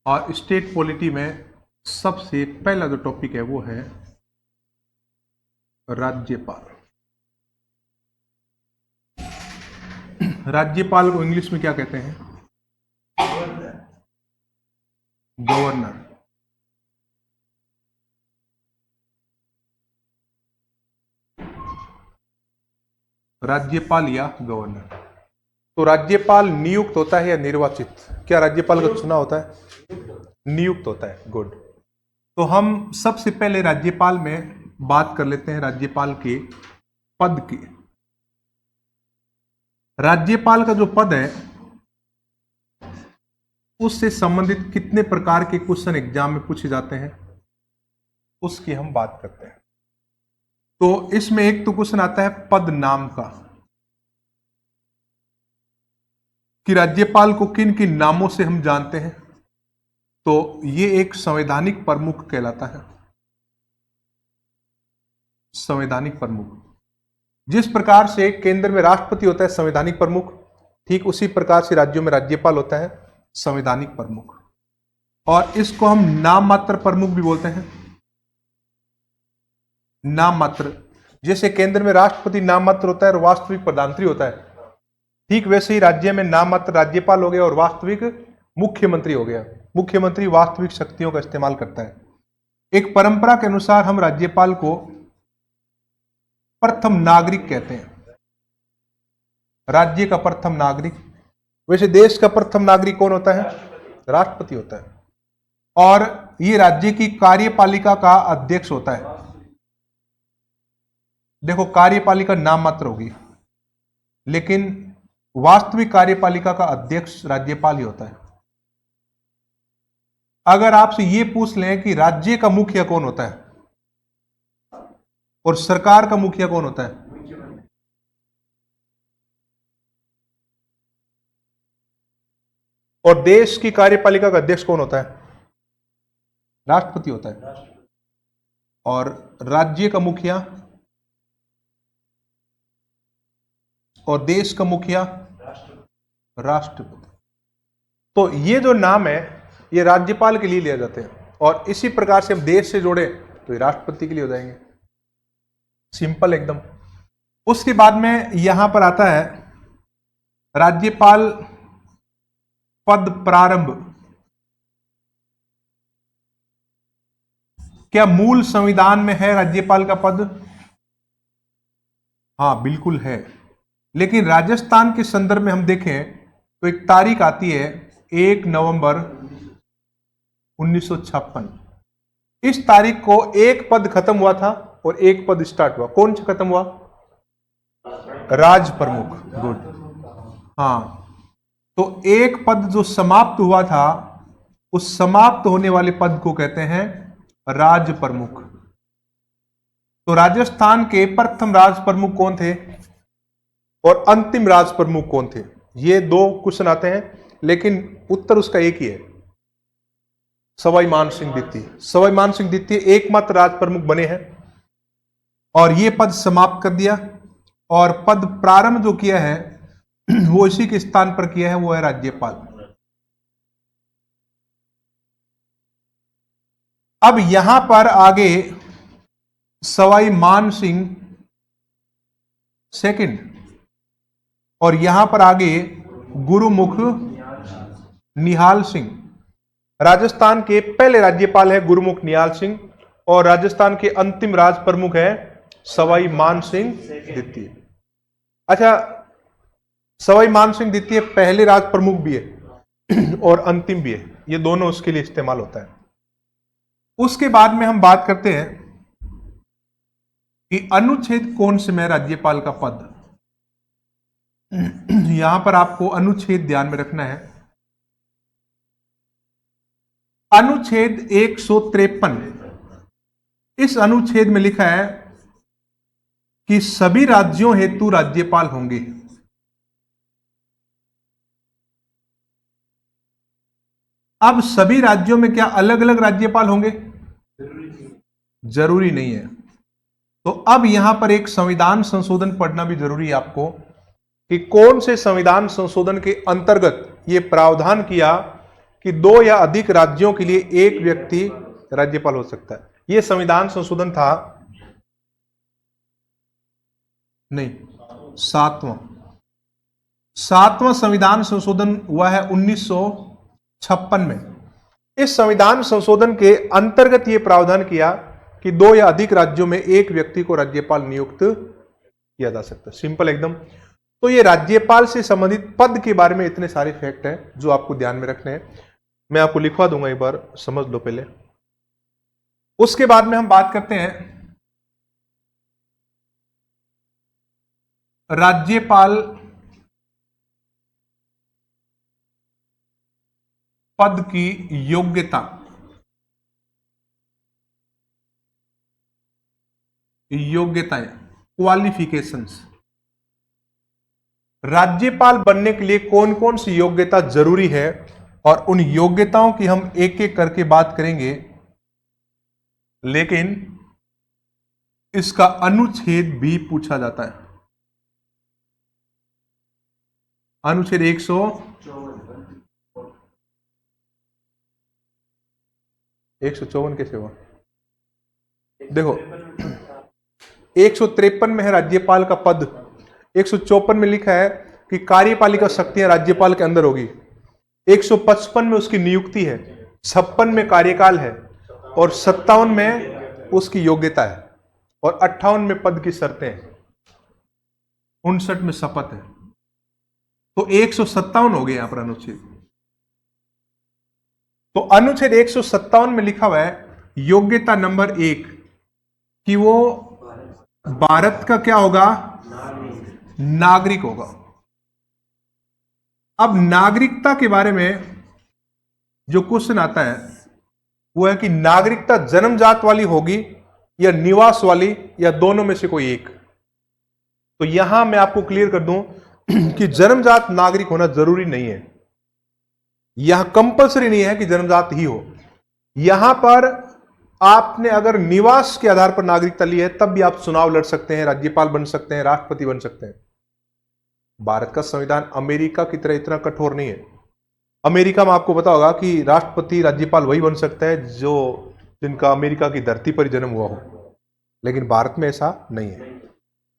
और state polity में सबसे पहला जो टॉपिक है वो है राज्यपाल। राज्यपाल को इंग्लिश में क्या कहते हैं? गवर्नर। राज्यपाल या गवर्नर। तो राज्यपाल नियुक्त होता है या निर्वाचित? क्या राज्यपाल का चुनाव होता है? नियुक्त होता है। गुड। तो हम सबसे पहले राज्यपाल में बात कर लेते हैं राज्यपाल के पद की। राज्यपाल का जो पद है उससे संबंधित कितने प्रकार के क्वेश्चन एग्जाम में पूछे जाते हैं उसकी हम बात करते हैं। तो इसमें एक तो क्वेश्चन आता है पद नाम का, कि राज्यपाल को किन किन नामों से हम जानते हैं। तो ये एक संवैधानिक प्रमुख कहलाता है। संवैधानिक प्रमुख, जिस प्रकार से केंद्र में राष्ट्रपति होता है संवैधानिक प्रमुख, ठीक उसी प्रकार से राज्यों में राज्यपाल होता है संवैधानिक प्रमुख। और इसको हम नाम मात्र प्रमुख भी बोलते हैं। नाम मात्र, जैसे केंद्र में राष्ट्रपति नाम मात्र होता है और वास्तविक प्रधानमंत्री होता है, ठीक वैसे ही राज्य में नाम मात्र राज्यपाल हो गया और वास्तविक मुख्यमंत्री हो गया। मुख्यमंत्री वास्तविक शक्तियों का इस्तेमाल करता है। एक परंपरा के अनुसार हम राज्यपाल को प्रथम नागरिक कहते हैं। राज्य का प्रथम नागरिक। वैसे देश का प्रथम नागरिक कौन होता है? राष्ट्रपति होता है। और ये राज्य की कार्यपालिका का अध्यक्ष होता है। देखो, कार्यपालिका नाम मात्र होगी, लेकिन वास्तविक कार्यपालिका का अध्यक्ष राज्यपाल ही होता है। अगर आपसे ये पूछ लें कि राज्य का मुखिया कौन होता है और सरकार का मुखिया कौन होता है, और देश की कार्यपालिका का अध्यक्ष कौन होता है? राष्ट्रपति होता है। और राज्य का मुखिया और देश का मुखिया राष्ट्रपति। तो ये जो नाम है ये राज्यपाल के लिए लिया जाते हैं, और इसी प्रकार से हम देश से जोड़े तो ये राष्ट्रपति के लिए हो जाएंगे। सिंपल एकदम। उसके बाद में यहां पर आता है राज्यपाल पद प्रारंभ। क्या मूल संविधान में है राज्यपाल का पद? हाँ, बिल्कुल है। लेकिन राजस्थान के संदर्भ में हम देखें तो एक तारीख आती है 1 नवंबर 1956। इस तारीख को एक पद खत्म हुआ था और एक पद स्टार्ट हुआ। कौन सा खत्म हुआ? राज प्रमुख। गुड। हाँ, तो एक पद जो समाप्त हुआ था उस समाप्त होने वाले पद को कहते हैं राज प्रमुख। तो राजस्थान के प्रथम राज प्रमुख कौन थे और अंतिम राज प्रमुख कौन थे? ये दो क्वेश्चन आते हैं, लेकिन उत्तर उसका एक ही है, सवाई मान सिंह द्वितीय। सवाई मान सिंह द्वितीय एकमात्र राज प्रमुख बने हैं और ये पद समाप्त कर दिया, और पद प्रारंभ जो किया है वो इसी के स्थान पर किया है, वो है राज्यपाल। अब यहां पर आगे सवाई मान सिंह सेकंड, और यहां पर आगे गुरुमुख निहाल सिंह। राजस्थान के पहले राज्यपाल है गुरुमुख निहाल सिंह, और राजस्थान के अंतिम राज प्रमुख है सवाई मान सिंह द्वितीय। अच्छा, सवाई मान सिंह द्वितीय पहले राज प्रमुख भी है और अंतिम भी है, ये दोनों उसके लिए इस्तेमाल होता है। उसके बाद में हम बात करते हैं कि अनुच्छेद कौन से में राज्यपाल का पद। यहां पर आपको अनुच्छेद ध्यान में रखना है। अनुच्छेद 153, इस अनुच्छेद में लिखा है कि सभी राज्यों हेतु राज्यपाल होंगे। अब सभी राज्यों में क्या अलग अलग राज्यपाल होंगे? जरूरी नहीं है। तो अब यहां पर एक संविधान संशोधन पढ़ना भी जरूरी है आपको, कि कौन से संविधान संशोधन के अंतर्गत यह प्रावधान किया कि 2 या अधिक राज्यों के लिए एक व्यक्ति राज्यपाल हो सकता है। यह संविधान संशोधन था, नहीं, सातवां संविधान संशोधन हुआ है 1956 में। इस संविधान संशोधन के अंतर्गत यह प्रावधान किया कि 2 या अधिक राज्यों में एक व्यक्ति को राज्यपाल नियुक्त किया जा सकता है। सिंपल एकदम। तो ये राज्यपाल से संबंधित पद के बारे में इतने सारे फैक्ट हैं जो आपको ध्यान में रखने हैं। मैं आपको लिखवा दूंगा, एक बार समझ लो पहले। उसके बाद में हम बात करते हैं राज्यपाल पद की योग्यताएं, क्वालिफिकेशंस। राज्यपाल बनने के लिए कौन कौन सी योग्यता जरूरी है, और उन योग्यताओं की हम एक एक करके बात करेंगे, लेकिन इसका अनुच्छेद भी पूछा जाता है। अनुच्छेद 154 कैसे हुआ? देखो, 153 में है राज्यपाल का पद, 154 में लिखा है कि कार्यपालिका शक्तियां राज्यपाल के अंदर होगी, 155 में उसकी नियुक्ति है, 56 में कार्यकाल है, और 57 में उसकी योग्यता है, और 58 में पद की शर्तें हैं, 59 में शपथ है। तो 157 हो गए यहां पर अनुच्छेद। तो अनुच्छेद 157 में लिखा हुआ है योग्यता नंबर 1 कि वो भारत का क्या होगा? नागरिक होगा। अब नागरिकता के बारे में जो क्वेश्चन आता है वो है कि नागरिकता जन्मजात वाली होगी या निवास वाली, या दोनों में से कोई एक। तो यहां मैं आपको क्लियर कर दूं कि जन्मजात नागरिक होना जरूरी नहीं है, यह कंपलसरी नहीं है कि जन्मजात ही हो। यहां पर आपने अगर निवास के आधार पर नागरिकता ली है तब भी आप चुनाव लड़ सकते हैं, राज्यपाल बन सकते हैं, राष्ट्रपति बन सकते हैं। भारत का संविधान अमेरिका की तरह इतना कठोर नहीं है। अमेरिका में आपको पता होगा कि राष्ट्रपति राज्यपाल वही बन सकता है जो जिनका अमेरिका की धरती पर जन्म हुआ हो, लेकिन भारत में ऐसा नहीं है।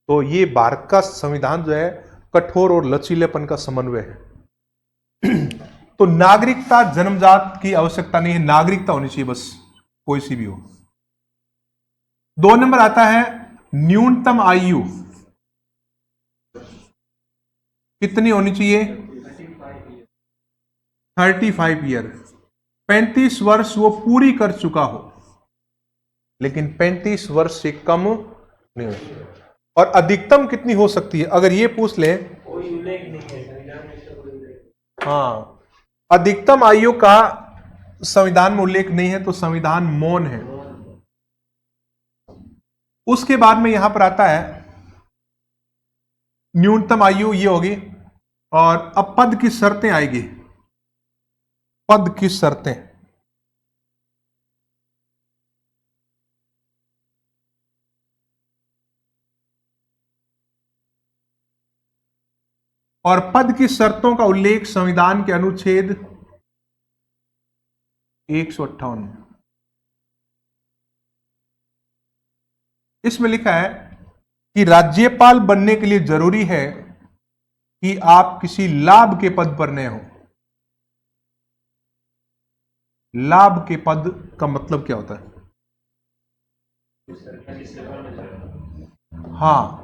तो ये भारत का संविधान जो है कठोर और लचीलेपन का समन्वय है। तो नागरिकता जन्मजात की आवश्यकता नहीं है, नागरिकता होनी चाहिए बस, कोई सी भी हो। 2 नंबर आता है न्यूनतम आयु कितनी होनी चाहिए? 35 ईयर। 35 वर्ष वो पूरी कर चुका हो, लेकिन 35 वर्ष से कम नहीं हो। और अधिकतम कितनी हो सकती है अगर ये पूछ ले? हाँ, अधिकतम आयु का संविधान में उल्लेख नहीं है, तो संविधान मौन है। उसके बाद में यहां पर आता है न्यूनतम आयु ये होगी, और अब पद की शर्तें आएगी। पद की शर्तें, और पद की शर्तों का उल्लेख संविधान के अनुच्छेद 158 में। इसमें लिखा है कि राज्यपाल बनने के लिए जरूरी है कि आप किसी लाभ के पद पर न हो। लाभ के पद का मतलब क्या होता है? हाँ,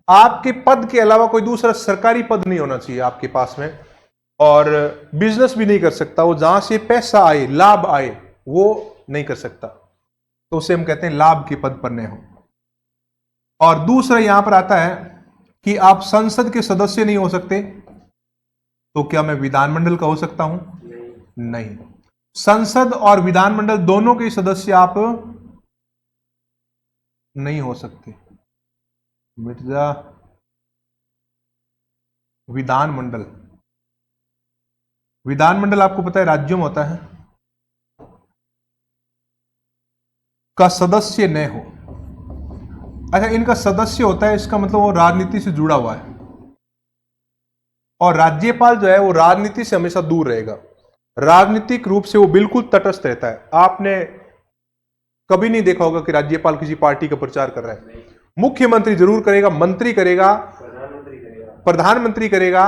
आपके पद के अलावा कोई दूसरा सरकारी पद नहीं होना चाहिए आपके पास में, और बिजनेस भी नहीं कर सकता। वो जहां से पैसा आए, लाभ आए, वो नहीं कर सकता, तो उसे हम कहते हैं लाभ के पद पर न हो। और दूसरा यहां पर आता है कि आप संसद के सदस्य नहीं हो सकते। तो क्या मैं विधानमंडल का हो सकता हूं? नहीं। संसद और विधानमंडल दोनों के सदस्य आप नहीं हो सकते। मिर्जा विधानमंडल, विधानमंडल आपको पता है राज्यों में होता है, का सदस्य न हो। अच्छा, इनका सदस्य होता है, इसका मतलब वो राजनीति से जुड़ा हुआ है, और राज्यपाल जो है वो राजनीति से हमेशा दूर रहेगा। राजनीतिक रूप से वो बिल्कुल तटस्थ रहता है। आपने कभी नहीं देखा होगा कि राज्यपाल किसी पार्टी का प्रचार कर रहा है। मुख्यमंत्री जरूर करेगा, मंत्री करेगा, प्रधानमंत्री करेगा,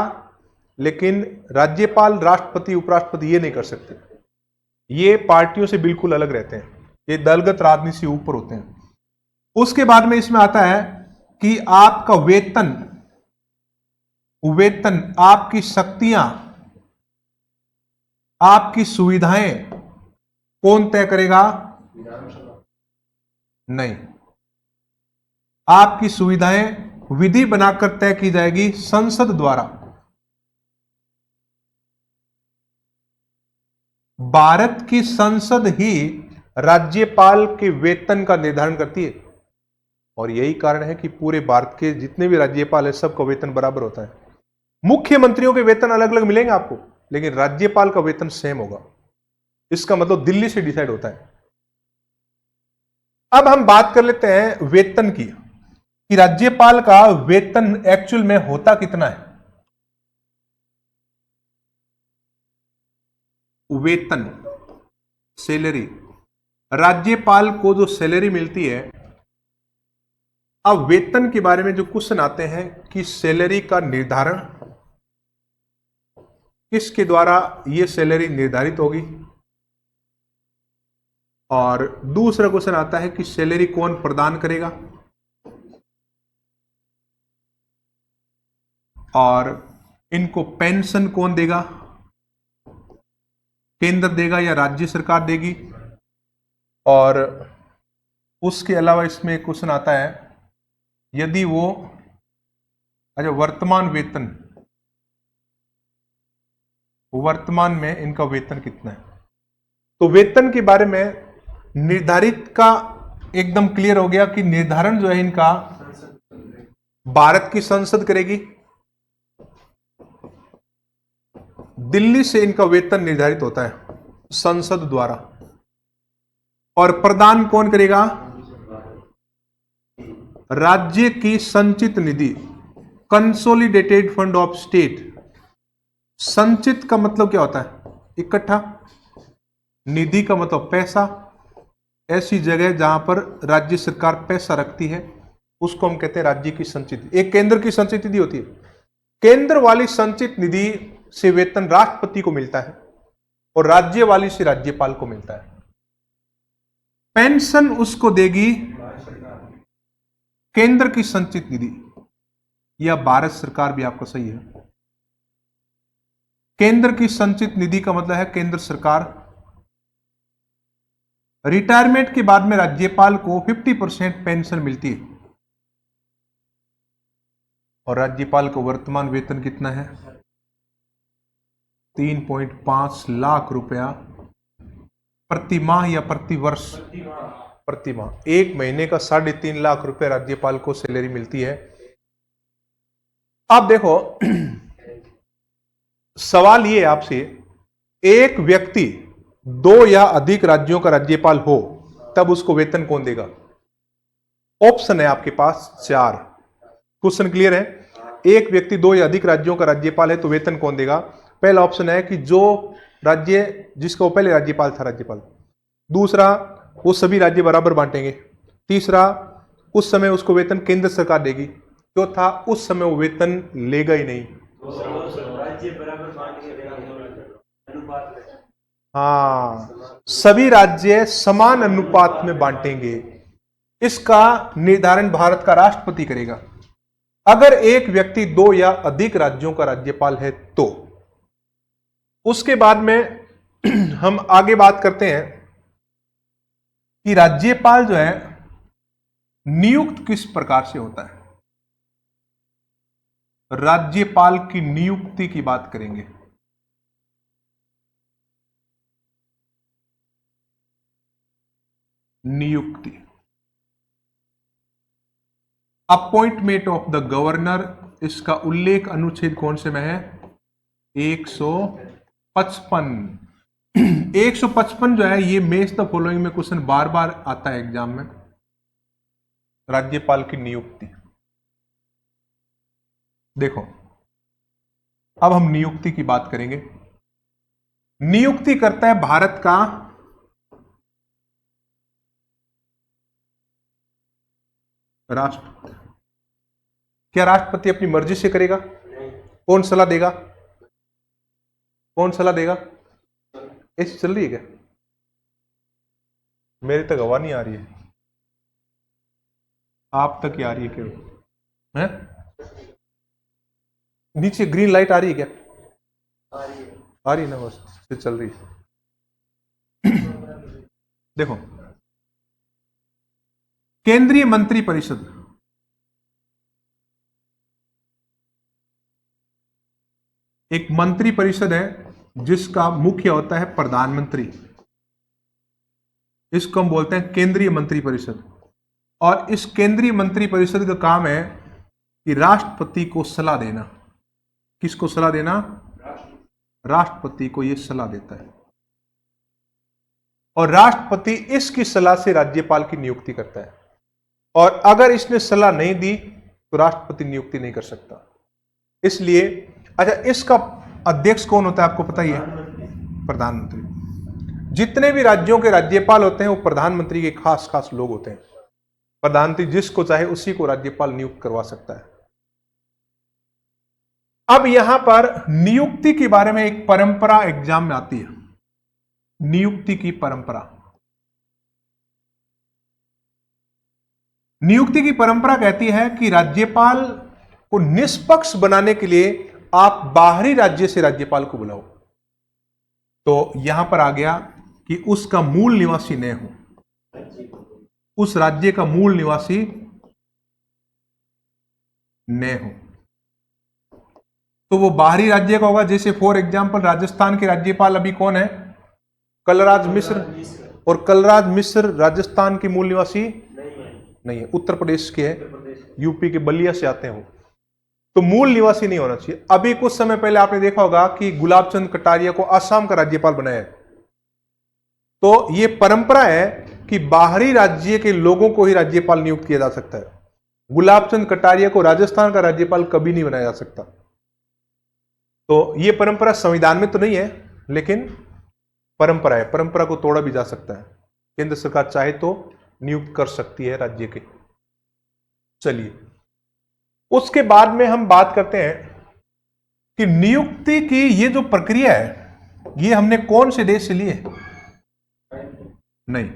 लेकिन राज्यपाल, राष्ट्रपति, उपराष्ट्रपति ये नहीं कर सकते। ये पार्टियों से बिल्कुल अलग रहते हैं, ये दलगत राजनीति से ऊपर होते हैं। उसके बाद में इसमें आता है कि आपका वेतन, आपकी शक्तियां, आपकी सुविधाएं कौन तय करेगा? नहीं, आपकी सुविधाएं विधि बनाकर तय की जाएगी संसद द्वारा। भारत की संसद ही राज्यपाल के वेतन का निर्धारण करती है, और यही कारण है कि पूरे भारत के जितने भी राज्यपाल है सबका वेतन बराबर होता है। मुख्यमंत्रियों के वेतन अलग अलग मिलेंगे आपको, लेकिन राज्यपाल का वेतन सेम होगा। इसका मतलब दिल्ली से डिसाइड होता है। अब हम बात कर लेते हैं वेतन की, कि राज्यपाल का वेतन एक्चुअल में होता कितना है। वेतन, सैलरी, राज्यपाल को जो सैलरी मिलती है। अब वेतन के बारे में जो क्वेश्चन आते हैं कि सैलरी का निर्धारण किसके द्वारा यह सैलरी निर्धारित होगी, और दूसरा क्वेश्चन आता है कि सैलरी कौन प्रदान करेगा, और इनको पेंशन कौन देगा, केंद्र देगा या राज्य सरकार देगी। और उसके अलावा इसमें एक क्वेश्चन आता है, यदि वो वर्तमान में इनका वेतन कितना है। तो वेतन के बारे में निर्धारित का एकदम क्लियर हो गया कि निर्धारण जो है इनका भारत की संसद करेगी, दिल्ली से इनका वेतन निर्धारित होता है संसद द्वारा। और प्रदान कौन करेगा? राज्य की संचित निधि, कंसोलिडेटेड फंड ऑफ स्टेट। संचित का मतलब क्या होता है? इकट्ठा। निधि का मतलब पैसा। ऐसी जगह जहां पर राज्य सरकार पैसा रखती है उसको हम कहते हैं राज्य की संचित। एक केंद्र की संचित निधि होती है। केंद्र वाली संचित निधि से वेतन राष्ट्रपति को मिलता है और राज्य वाली से राज्यपाल को मिलता है। पेंशन उसको देगी केंद्र की संचित निधि, या भारत सरकार भी आपका सही है। केंद्र की संचित निधि का मतलब है केंद्र सरकार। रिटायरमेंट के बाद में राज्यपाल को 50% पेंशन मिलती है, और राज्यपाल को वर्तमान वेतन कितना है? 3.5 लाख रुपया प्रति माह या प्रति वर्ष? प्रति माह। एक महीने का 3.5 लाख रुपया राज्यपाल को सैलरी मिलती है। आप देखो, सवाल ये आपसे, एक व्यक्ति 2 या अधिक राज्यों का राज्यपाल हो तब उसको वेतन कौन देगा? ऑप्शन है आपके पास 4। क्वेश्चन क्लियर है? एक व्यक्ति 2 या अधिक राज्यों का राज्यपाल है तो वेतन कौन देगा? पहला ऑप्शन है कि जो राज्य जिसका वो पहले राज्यपाल था राज्यपाल। दूसरा, वो सभी राज्य बराबर बांटेंगे। तीसरा, उस समय उसको वेतन केंद्र सरकार देगी। चौथा, उस समय वो वेतन लेगा ही नहीं। हाँ, सभी राज्य समान अनुपात में बांटेंगे। इसका निर्धारण भारत का राष्ट्रपति करेगा। अगर एक व्यक्ति 2 या अधिक राज्यों का राज्यपाल है तो। उसके बाद में हम आगे बात करते हैं कि राज्यपाल जो है नियुक्त किस प्रकार से होता है। राज्यपाल की नियुक्ति की बात करेंगे। नियुक्ति, अपॉइंटमेंट ऑफ द गवर्नर, इसका उल्लेख अनुच्छेद कौन से में है? 155। 155 जो है ये मैच द फॉलोइंग में क्वेश्चन बार बार आता है एग्जाम में। राज्यपाल की नियुक्ति देखो, अब हम नियुक्ति की बात करेंगे। नियुक्ति करता है भारत का राष्ट्रपति। क्या राष्ट्रपति अपनी मर्जी से करेगा? कौन सलाह देगा? कौन सलाह देगा? ऐसी चल रही है क्या? मेरी तक हवा नहीं आ रही है, आप तक ही आ रही है क्या? है नीचे ग्रीन लाइट आ रही है क्या? आ रही है ना, बस से चल रही है। देखो, केंद्रीय मंत्री परिषद, एक मंत्री परिषद है जिसका मुख्य होता है प्रधानमंत्री। इसको हम बोलते हैं केंद्रीय मंत्री परिषद। और इस केंद्रीय मंत्री परिषद का काम है कि राष्ट्रपति को सलाह देना। किसको सलाह देना? राष्ट्रपति को यह सलाह देता है, और राष्ट्रपति इसकी सलाह से राज्यपाल की नियुक्ति करता है। और अगर इसने सलाह नहीं दी तो राष्ट्रपति नियुक्ति नहीं कर सकता। इसलिए अच्छा, इसका अध्यक्ष कौन होता है आपको पता ही है? प्रधानमंत्री। जितने भी राज्यों के राज्यपाल होते हैं वो प्रधानमंत्री के खास खास लोग होते हैं। प्रधानमंत्री जिसको चाहे उसी को राज्यपाल नियुक्त करवा सकता है। अब यहां पर नियुक्ति के बारे में एक परंपरा एग्जाम में आती है। नियुक्ति की परंपरा। नियुक्ति की परंपरा कहती है कि राज्यपाल को निष्पक्ष बनाने के लिए आप बाहरी राज्य से राज्यपाल को बुलाओ। तो यहां पर आ गया कि उसका मूल निवासी न हो, उस राज्य का मूल निवासी न हो, तो वो बाहरी राज्य का होगा। जैसे फॉर एग्जांपल राजस्थान के राज्यपाल अभी कौन है? कलराज मिश्र। और कलराज मिश्र राजस्थान के मूल निवासी नहीं है, उत्तर प्रदेश के है, यूपी के बलिया से आते हैं, तो मूल निवासी नहीं होना चाहिए। अभी कुछ समय पहले आपने देखा होगा कि गुलाब चंद कटारिया को असम का राज्यपाल बनाया है। तो यह परंपरा है कि बाहरी राज्य के लोगों को ही राज्यपाल नियुक्त किया जा सकता है। गुलाब चंद कटारिया को राजस्थान का राज्यपाल कभी नहीं बनाया जा सकता। तो यह परंपरा संविधान में तो नहीं है, लेकिन परंपरा है, परंपरा को तोड़ा भी जा सकता है। केंद्र सरकार चाहे तो नियुक्त कर सकती है राज्य के। चलिए, उसके बाद में हम बात करते हैं कि नियुक्ति की ये जो प्रक्रिया है ये हमने कौन से देश से ली है? नहीं,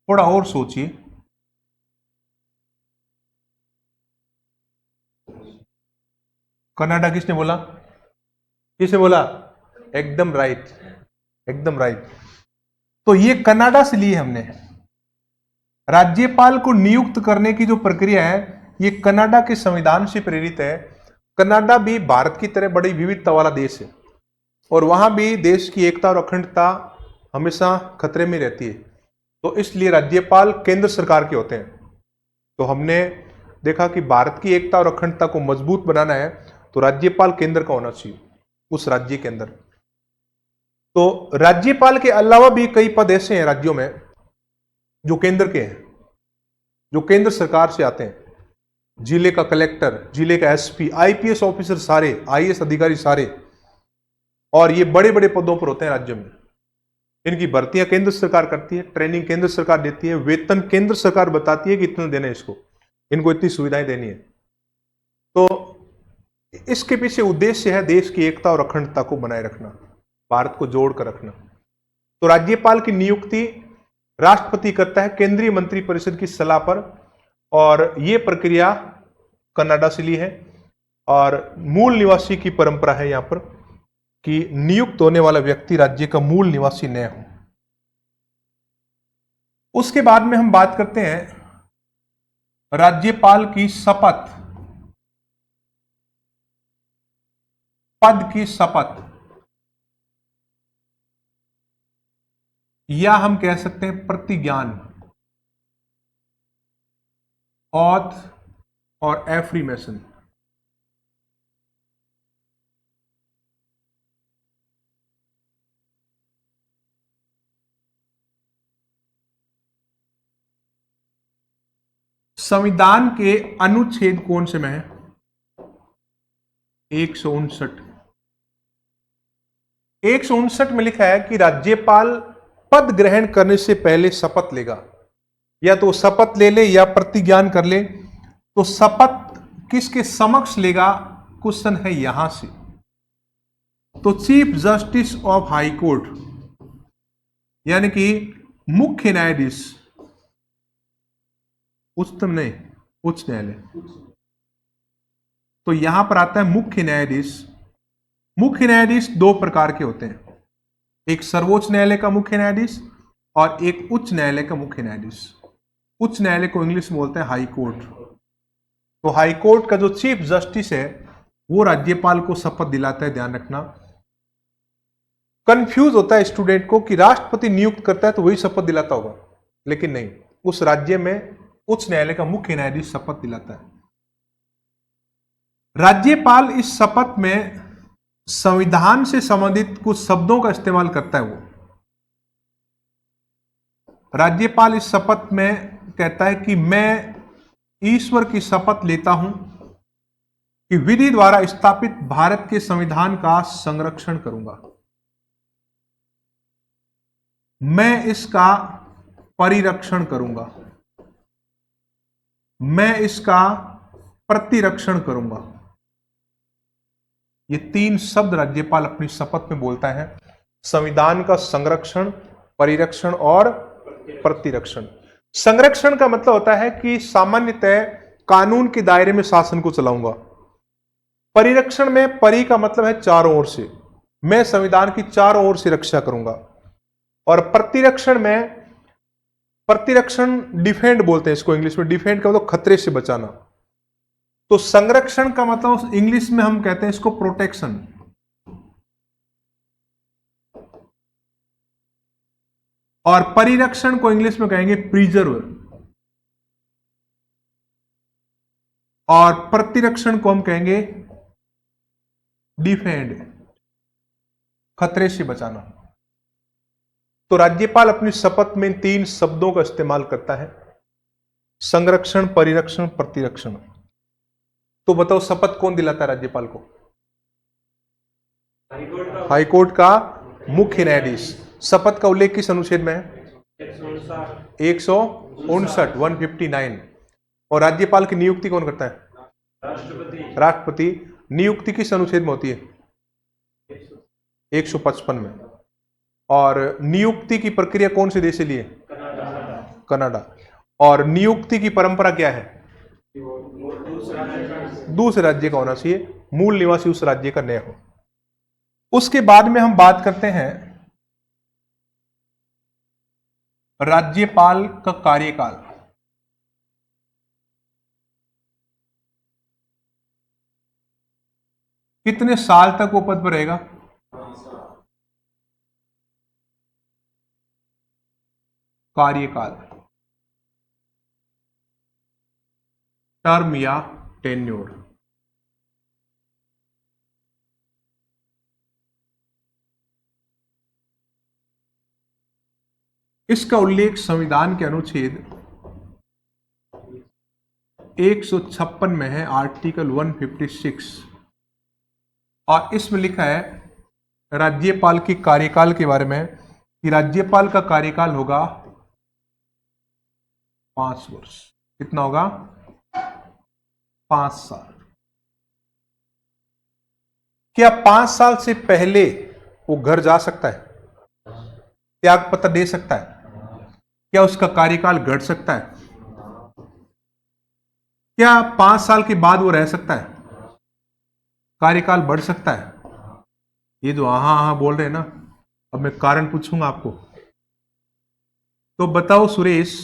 थोड़ा और सोचिए। कनाडा। किसने बोला? किसने बोला? एकदम राइट, एकदम राइट। तो ये कनाडा से लिए हमने। राज्यपाल को नियुक्त करने की जो प्रक्रिया है ये कनाडा के संविधान से प्रेरित है। कनाडा भी भारत की तरह बड़ी विविधता वाला देश है, और वहां भी देश की एकता और अखंडता हमेशा खतरे में रहती है। तो इसलिए राज्यपाल केंद्र सरकार के होते हैं। तो हमने देखा कि भारत की एकता और अखंडता को मजबूत बनाना है तो राज्यपाल केंद्र का होना चाहिए उस राज्य के अंदर। तो राज्यपाल के अलावा भी कई पद ऐसे हैं राज्यों में जो केंद्र के हैं, जो केंद्र सरकार से आते हैं। जिले का कलेक्टर, जिले का एसपी, आईपीएस ऑफिसर सारे, आईएएस अधिकारी सारे, और ये बड़े बड़े पदों पर होते हैं राज्य में। इनकी भर्तियां केंद्र सरकार करती है, ट्रेनिंग केंद्र सरकार देती है, वेतन केंद्र सरकार बताती है कि इतना देना है इसको, इनको इतनी सुविधाएं देनी है। तो इसके पीछे उद्देश्य है देश की एकता और अखंडता को बनाए रखना, भारत को जोड़कर रखना। तो राज्यपाल की नियुक्ति राष्ट्रपति करता है केंद्रीय मंत्री परिषद की सलाह पर, और यह प्रक्रिया कनाडा से ली है। और मूल निवासी की परंपरा है यहां पर कि नियुक्त होने वाला व्यक्ति राज्य का मूल निवासी न हो। उसके बाद में हम बात करते हैं राज्यपाल की शपथ, पद की शपथ, या हम कह सकते हैं प्रतिज्ञान, ऑथ और एफ्रीमेशन। संविधान के अनुच्छेद कौन से में है? 159। 159 में लिखा है कि राज्यपाल पद ग्रहण करने से पहले शपथ लेगा, या तो शपथ ले ले या प्रतिज्ञान कर ले। तो शपथ किसके समक्ष लेगा, क्वेश्चन है यहां से। तो chief justice of high court यानी कि मुख्य न्यायाधीश, उच्चतम नहीं, उच्च न्यायालय, तो यहां पर आता है मुख्य न्यायाधीश। मुख्य न्यायाधीश दो प्रकार के होते हैं, एक सर्वोच्च न्यायालय का मुख्य न्यायाधीश और एक उच्च न्यायालय का मुख्य न्यायाधीश। उच्च न्यायालय को इंग्लिश में बोलते हैं हाई कोर्ट। तो हाई कोर्ट का जो चीफ जस्टिस है वो राज्यपाल को शपथ दिलाता है, ध्यान रखना। कंफ्यूज होता है स्टूडेंट को कि राष्ट्रपति नियुक्त करता है तो वही शपथ दिलाता होगा, लेकिन नहीं, उस राज्य में उच्च न्यायालय का मुख्य न्यायाधीश शपथ दिलाता है। राज्यपाल इस शपथ में संविधान से संबंधित कुछ शब्दों का इस्तेमाल करता है। वो राज्यपाल इस शपथ में कहता है कि मैं ईश्वर की शपथ लेता हूं कि विधि द्वारा स्थापित भारत के संविधान का संरक्षण करूंगा, मैं इसका परिरक्षण करूंगा, मैं इसका प्रतिरक्षण करूंगा। ये तीन शब्द राज्यपाल अपनी शपथ में बोलता है, संविधान का संरक्षण, परिरक्षण और प्रतिरक्षण। संरक्षण का मतलब होता है कि सामान्यतः कानून के दायरे में शासन को चलाऊंगा। परिरक्षण में परि का मतलब है चारों ओर से, मैं संविधान की चारों ओर से रक्षा करूंगा। और प्रतिरक्षण में, प्रतिरक्षण डिफेंड बोलते हैं इसको इंग्लिश में, डिफेंड का मतलब खतरे से बचाना। तो संरक्षण का मतलब इंग्लिश में हम कहते हैं इसको प्रोटेक्शन, और परिरक्षण को इंग्लिश में कहेंगे प्रिजर्व, और प्रतिरक्षण को हम कहेंगे डिफेंड, खतरे से बचाना। तो राज्यपाल अपनी शपथ में तीन शब्दों का इस्तेमाल करता है, संरक्षण, परिरक्षण, प्रतिरक्षण। तो बताओ शपथ कौन दिलाता है राज्यपाल को? हाईकोर्ट का मुख्य न्यायाधीश। शपथ का उल्लेख किस अनुच्छेद में है? 159, 159। और राज्यपाल की नियुक्ति कौन करता है? राष्ट्रपति। नियुक्ति किस अनुच्छेद में होती है? 155 में। और नियुक्ति की प्रक्रिया कौन से देश से लिए? कनाडा। और नियुक्ति की परंपरा क्या है? दूसरे राज्य का होना चाहिए, मूल निवासी उस राज्य का न हो। उसके बाद में हम बात करते हैं राज्यपाल का कार्यकाल। कितने साल तक वो पद पर रहेगा? कार्यकाल, टर्म या टेन्योर। इसका उल्लेख संविधान के अनुच्छेद 156 में है, आर्टिकल 156। और इसमें लिखा है राज्यपाल के कार्यकाल के बारे में कि राज्यपाल का कार्यकाल होगा 5 वर्ष। कितना होगा? 5 साल। क्या 5 साल से पहले वो घर जा सकता है? त्याग पत्र दे सकता है? क्या उसका कार्यकाल घट सकता है? क्या 5 साल के बाद वो रह सकता है? कार्यकाल बढ़ सकता है? ये जो हाँ बोल रहे हैं ना, अब मैं कारण पूछूंगा आपको। तो बताओ सुरेश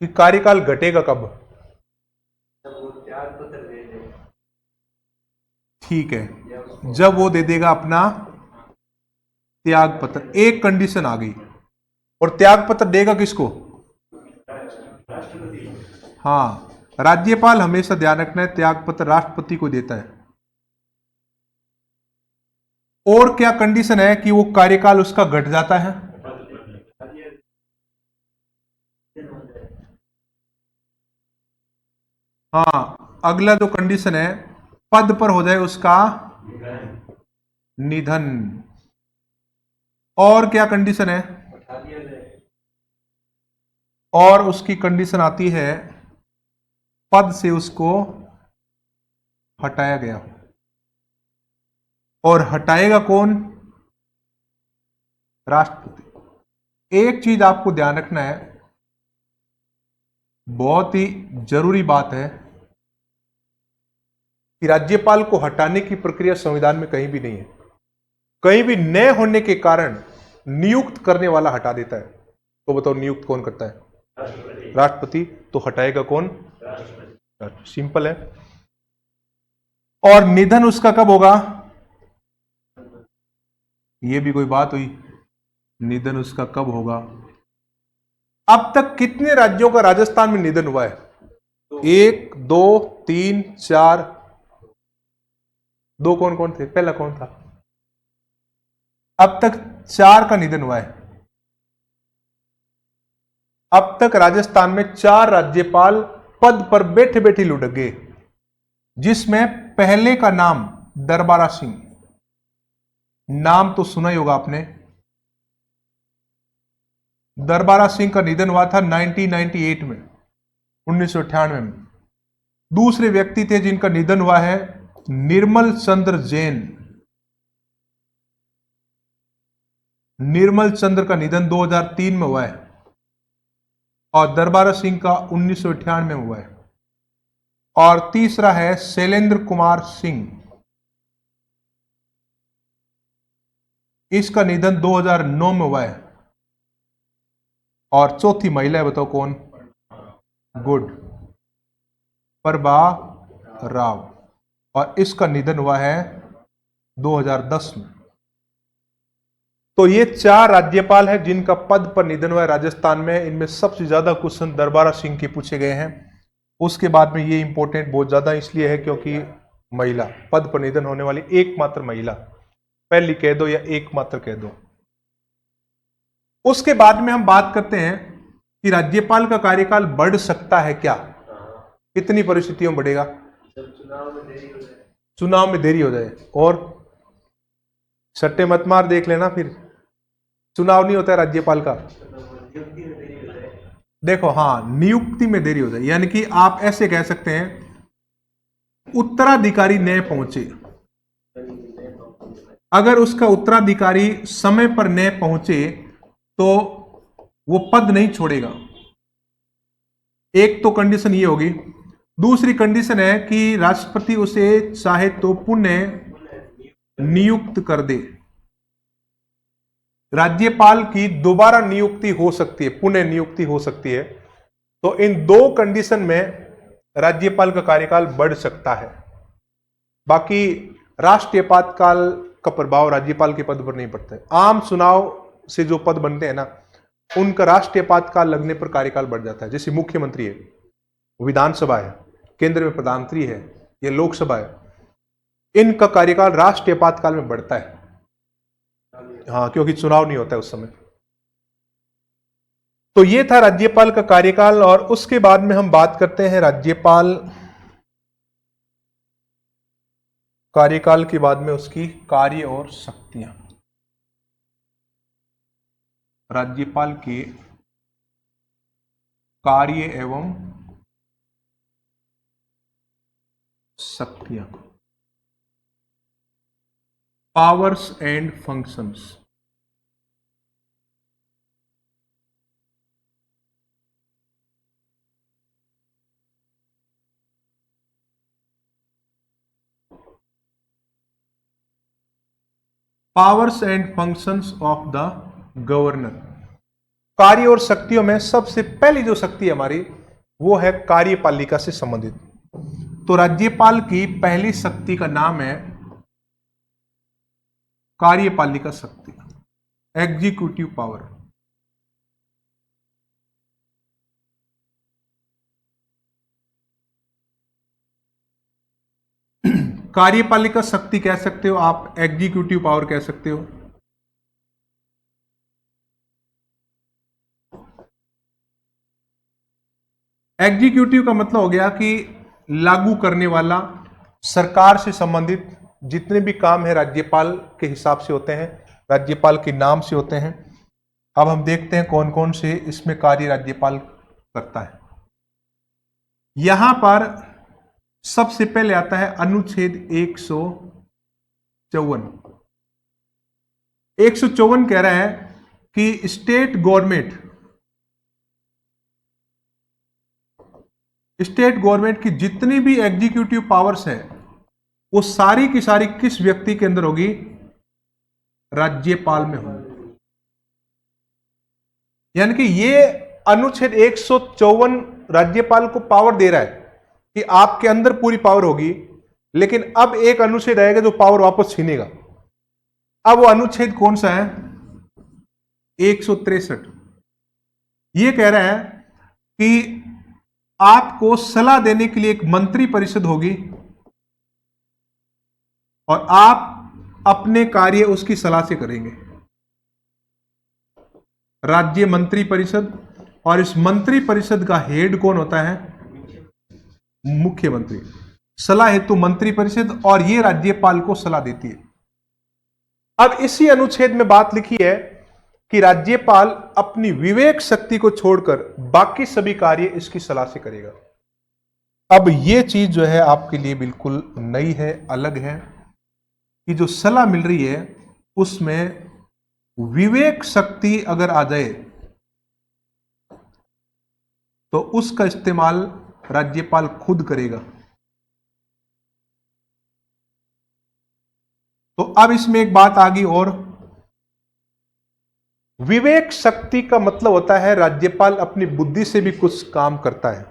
कि कार्यकाल घटेगा कब? ठीक है, जब वो दे देगा अपना त्याग पत्र। एक कंडीशन आ गई, और त्याग पत्र देगा किसको? हाँ, राज्यपाल हमेशा ध्यान रखना है त्याग पत्र राष्ट्रपति को देता है। और क्या कंडीशन है कि वो कार्यकाल उसका घट जाता है? हाँ, अगला जो कंडीशन है, पद पर हो जाए उसका निधन। और क्या कंडीशन है? और उसकी कंडीशन आती है पद से उसको हटाया गया। और हटाएगा कौन? राष्ट्रपति। एक चीज आपको ध्यान रखना है, बहुत ही जरूरी बात है कि राज्यपाल को हटाने की प्रक्रिया संविधान में कहीं भी नहीं है। कहीं भी न होने के कारण नियुक्त करने वाला हटा देता है। तो बताओ नियुक्त कौन करता है? राष्ट्रपति। तो हटाएगा कौन? राष्ट्रपति। सिंपल है। और निधन उसका कब होगा? यह भी कोई बात हुई? निधन उसका कब होगा? अब तक कितने राज्यों का राजस्थान में निधन हुआ है? 1 2 3 4। 2 कौन कौन थे? पहला कौन था? अब तक 4 का निधन हुआ है। अब तक राजस्थान में 4 राज्यपाल पद पर बैठे बैठे लुढ़क गए, जिसमें पहले का नाम दरबारा सिंह। नाम तो सुना ही होगा आपने। दरबारा सिंह का निधन हुआ था 1998 में, 1998 में। दूसरे व्यक्ति थे जिनका निधन हुआ है निर्मल चंद्र जैन। निर्मल चंद्र का निधन 2003 में हुआ है और दरबारा सिंह का 1998 में हुआ है। और तीसरा है शैलेंद्र कुमार सिंह। इसका निधन 2009 में हुआ है। और चौथी महिला है, बताओ कौन? गुड, प्रभा राव। और इसका निधन हुआ है 2010 में। तो ये 4 राज्यपाल हैं जिनका पद पर निधन हुआ है राजस्थान में। इनमें सबसे ज्यादा क्वेश्चन दरबारा सिंह के पूछे गए हैं। उसके बाद में ये इंपॉर्टेंट बहुत ज्यादा इसलिए है क्योंकि महिला, पद पर निधन होने वाली एकमात्र महिला, पहली कह दो या एकमात्र कह दो। उसके बाद में हम बात करते हैं कि राज्यपाल का कार्यकाल बढ़ सकता है क्या? कितनी परिस्थितियों में बढ़ेगा? चुनाव में देरी हो जाए। और सट्टे मत मार, देख लेना फिर चुनाव नहीं होता है राज्यपाल का। देखो, हाँ, नियुक्ति में देरी हो जाए, यानी कि आप ऐसे कह सकते हैं उत्तराधिकारी न पहुंचे। अगर उसका उत्तराधिकारी समय पर न पहुंचे तो वो पद नहीं छोड़ेगा। एक तो कंडीशन ये होगी। दूसरी कंडीशन है कि राष्ट्रपति उसे चाहे तो पुनः नियुक्त कर दे। राज्यपाल की दोबारा नियुक्ति हो सकती है, पुनः नियुक्ति हो सकती है। तो इन 2 कंडीशन में राज्यपाल का कार्यकाल बढ़ सकता है। बाकी राष्ट्रीयपातकाल का प्रभाव राज्यपाल के पद पर नहीं पड़ता है। आम चुनाव से जो पद बनते हैं ना, उनका राष्ट्रीयपातकाल लगने पर कार्यकाल बढ़ जाता है। जैसे मुख्यमंत्री है, विधानसभा है, केंद्र में प्रधानमंत्री है, ये लोकसभा है, इनका कार्यकाल राष्ट्रीयपातकाल में बढ़ता है। हाँ, क्योंकि चुनाव नहीं होता है उस समय। तो ये था राज्यपाल का कार्यकाल। और उसके बाद में हम बात करते हैं राज्यपाल कार्यकाल के बाद में उसकी कार्य और शक्तियां। राज्यपाल के कार्य एवं शक्तियां, powers and functions. Powers and functions of the governor. कार्य और शक्तियों में सबसे पहली जो शक्ति है हमारी, वो है कार्यपालिका से संबंधित। तो राज्यपाल की पहली शक्ति का नाम है कार्यपालिका शक्ति, एग्जीक्यूटिव पावर। कार्यपालिका शक्ति कह सकते हो आप, एग्जीक्यूटिव पावर कह सकते हो। एग्जीक्यूटिव का मतलब हो गया कि लागू करने वाला, सरकार से संबंधित जितने भी काम है राज्यपाल के हिसाब से होते हैं, राज्यपाल के नाम से होते हैं। अब हम देखते हैं कौन कौन से इसमें कार्य राज्यपाल करता है। यहां पर सबसे पहले आता है अनुच्छेद 154। 154 कह रहा है कि स्टेट गवर्नमेंट की जितनी भी एग्जीक्यूटिव पावर्स है वो सारी की सारी किस व्यक्ति के अंदर होगी? राज्यपाल में होगी। यानी कि ये अनुच्छेद 154 राज्यपाल को पावर दे रहा है कि आपके अंदर पूरी पावर होगी, लेकिन अब एक अनुच्छेद आएगा जो पावर वापस छीनेगा। अब वो अनुच्छेद कौन सा है? 163। ये कह रहा है कि आपको सलाह देने के लिए एक मंत्री परिषद होगी और आप अपने कार्य उसकी सलाह से करेंगे। राज्य मंत्री परिषद, और इस मंत्री परिषद का हेड कौन होता है? मुख्यमंत्री। सलाह हेतु मंत्री परिषद, और यह राज्यपाल को सलाह देती है। अब इसी अनुच्छेद में बात लिखी है कि राज्यपाल अपनी विवेक शक्ति को छोड़कर बाकी सभी कार्य इसकी सलाह से करेगा। अब यह चीज जो है आपके लिए बिल्कुल नई है, अलग है, कि जो सलाह मिल रही है उसमें विवेक शक्ति अगर आ जाए तो उसका इस्तेमाल राज्यपाल खुद करेगा। तो अब इसमें एक बात आ गई, और विवेक शक्ति का मतलब होता है राज्यपाल अपनी बुद्धि से भी कुछ काम करता है।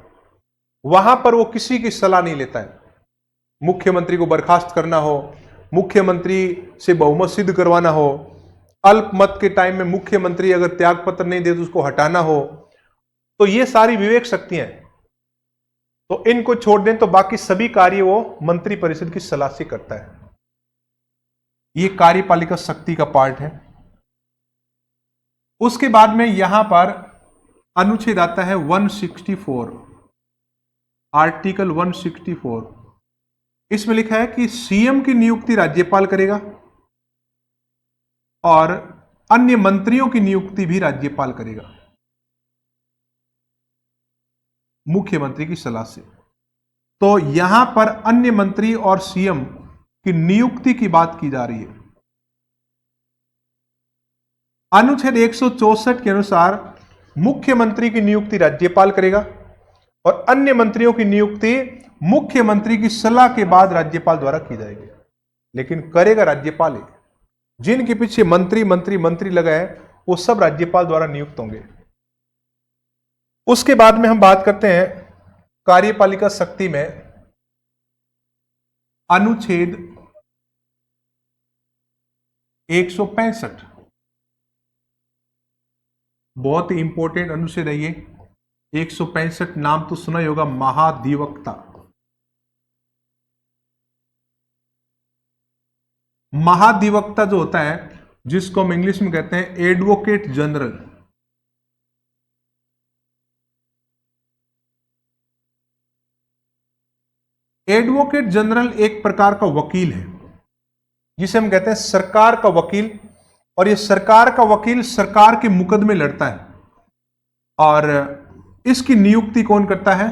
वहां पर वो किसी की सलाह नहीं लेता है। मुख्यमंत्री को बर्खास्त करना हो, मुख्यमंत्री से बहुमत सिद्ध करवाना हो, अल्पमत के टाइम में मुख्यमंत्री अगर त्यागपत्र नहीं दे तो उसको हटाना हो, तो ये सारी विवेक शक्तियां हैं। तो इनको छोड़ दें तो बाकी सभी कार्य वो मंत्री परिषद की सलाह से करता है। ये कार्यपालिका शक्ति का पार्ट है। उसके बाद में यहां पर अनुच्छेद आता है 164, आर्टिकल 164। इसमें लिखा है कि सीएम की नियुक्ति राज्यपाल करेगा और अन्य मंत्रियों की नियुक्ति भी राज्यपाल करेगा मुख्यमंत्री की सलाह से। तो यहां पर अन्य मंत्री और सीएम की नियुक्ति की बात की जा रही है। अनुच्छेद 164 के अनुसार मुख्यमंत्री की नियुक्ति राज्यपाल करेगा और अन्य मंत्रियों की नियुक्ति मुख्यमंत्री की सलाह के बाद राज्यपाल द्वारा की जाएगी। लेकिन करेगा राज्यपाल ही। जिनके पीछे मंत्री मंत्री मंत्री लगा है वो सब राज्यपाल द्वारा नियुक्त होंगे। उसके बाद में हम बात करते हैं कार्यपालिका शक्ति में अनुच्छेद 165। बहुत ही इंपॉर्टेंट अनुच्छेद है ये 165। नाम तो सुना ही होगा, महाधिवक्ता। महाधिवक्ता जो होता है, जिसको हम इंग्लिश में कहते हैं एडवोकेट जनरल। एडवोकेट जनरल एक प्रकार का वकील है, जिसे हम कहते हैं सरकार का वकील। और ये सरकार का वकील सरकार के मुकदमे लड़ता है, और इसकी नियुक्ति कौन करता है?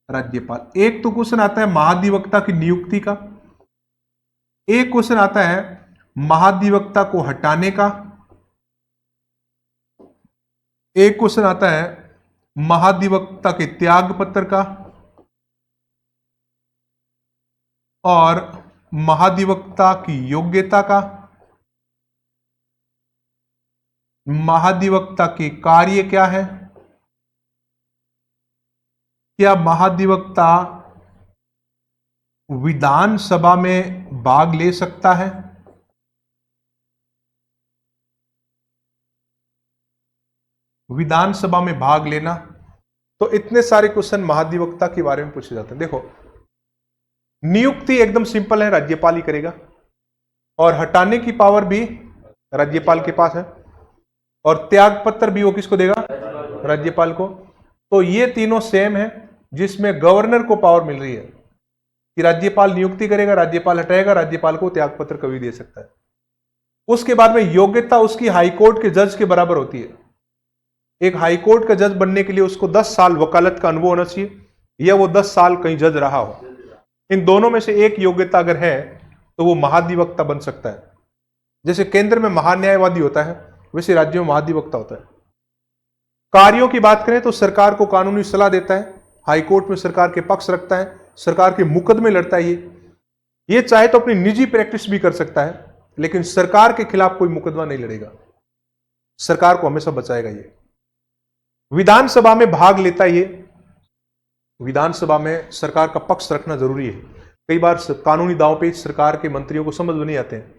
राज्यपाल। एक तो क्वेश्चन आता है महाधिवक्ता की नियुक्ति का, एक क्वेश्चन आता है महाधिवक्ता को हटाने का, एक क्वेश्चन आता है महाधिवक्ता के त्याग पत्र का, और महाधिवक्ता की योग्यता का, महाधिवक्ता के कार्य क्या है, क्या महाधिवक्ता विधानसभा में भाग ले सकता है, विधानसभा में भाग लेना। तो इतने सारे क्वेश्चन महाधिवक्ता के बारे में पूछे जाते हैं। देखो, नियुक्ति एकदम सिंपल है, राज्यपाल ही करेगा, और हटाने की पावर भी राज्यपाल के पास है, और त्याग पत्र भी वो किसको देगा? राज्यपाल को। तो ये तीनों सेम है, जिसमें गवर्नर को पावर मिल रही है। कि राज्यपाल नियुक्ति करेगा, राज्यपाल हटाएगा, राज्यपाल को त्यागपत्र कभी दे सकता है। उसके बाद में योग्यता उसकी हाईकोर्ट के जज के बराबर होती है। एक हाईकोर्ट का जज बनने के लिए उसको 10 साल वकालत का अनुभव होना चाहिए, या वो 10 साल कहीं जज रहा हो। इन दोनों में से एक योग्यता अगर है तो वो महाधिवक्ता बन सकता है। जैसे केंद्र में महान्यायवादी होता है, वैसे राज्यों में महाधिवक्ता होता है। कार्यों की बात करें तो सरकार को कानूनी सलाह देता है, हाईकोर्ट में सरकार के पक्ष रखता है, सरकार के मुकदमे लड़ता है। ये चाहे तो अपनी निजी प्रैक्टिस भी कर सकता है, लेकिन सरकार के खिलाफ कोई मुकदमा नहीं लड़ेगा, सरकार को हमेशा बचाएगा। ये विधानसभा में भाग लेता है। ये विधानसभा में सरकार का पक्ष रखना जरूरी है। कई बार कानूनी दांव पेच सरकार के मंत्रियों को समझ में नहीं आते हैं,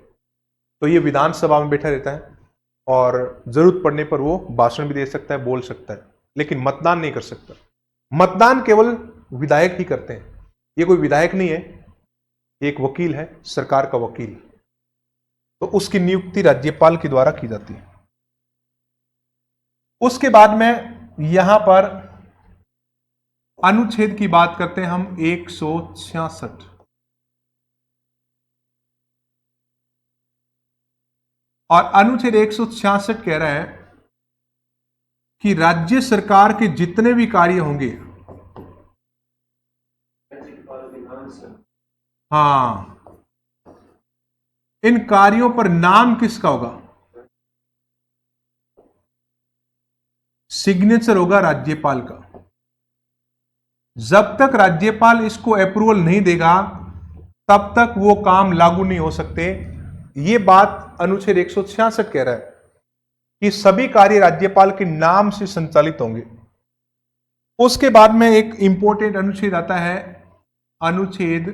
तो ये विधानसभा में बैठा रहता है और जरूरत पड़ने पर वो भाषण भी दे सकता है, बोल सकता है, लेकिन मतदान नहीं कर सकता। मतदान केवल विधायक ही करते हैं। ये कोई विधायक नहीं है, एक वकील है, सरकार का वकील। तो उसकी नियुक्ति राज्यपाल के द्वारा की जाती है। उसके बाद में यहां पर अनुच्छेद की बात करते हैं हम 166। और अनुच्छेद 166 कह रहा है कि राज्य सरकार के जितने भी कार्य होंगे, हाँ, इन कार्यों पर नाम किसका होगा? सिग्नेचर होगा राज्यपाल का। जब तक राज्यपाल इसको अप्रूवल नहीं देगा तब तक वो काम लागू नहीं हो सकते। ये बात अनुच्छेद 166 कह रहा है कि सभी कार्य राज्यपाल के नाम से संचालित होंगे। उसके बाद में एक इंपॉर्टेंट अनुच्छेद आता है, अनुच्छेद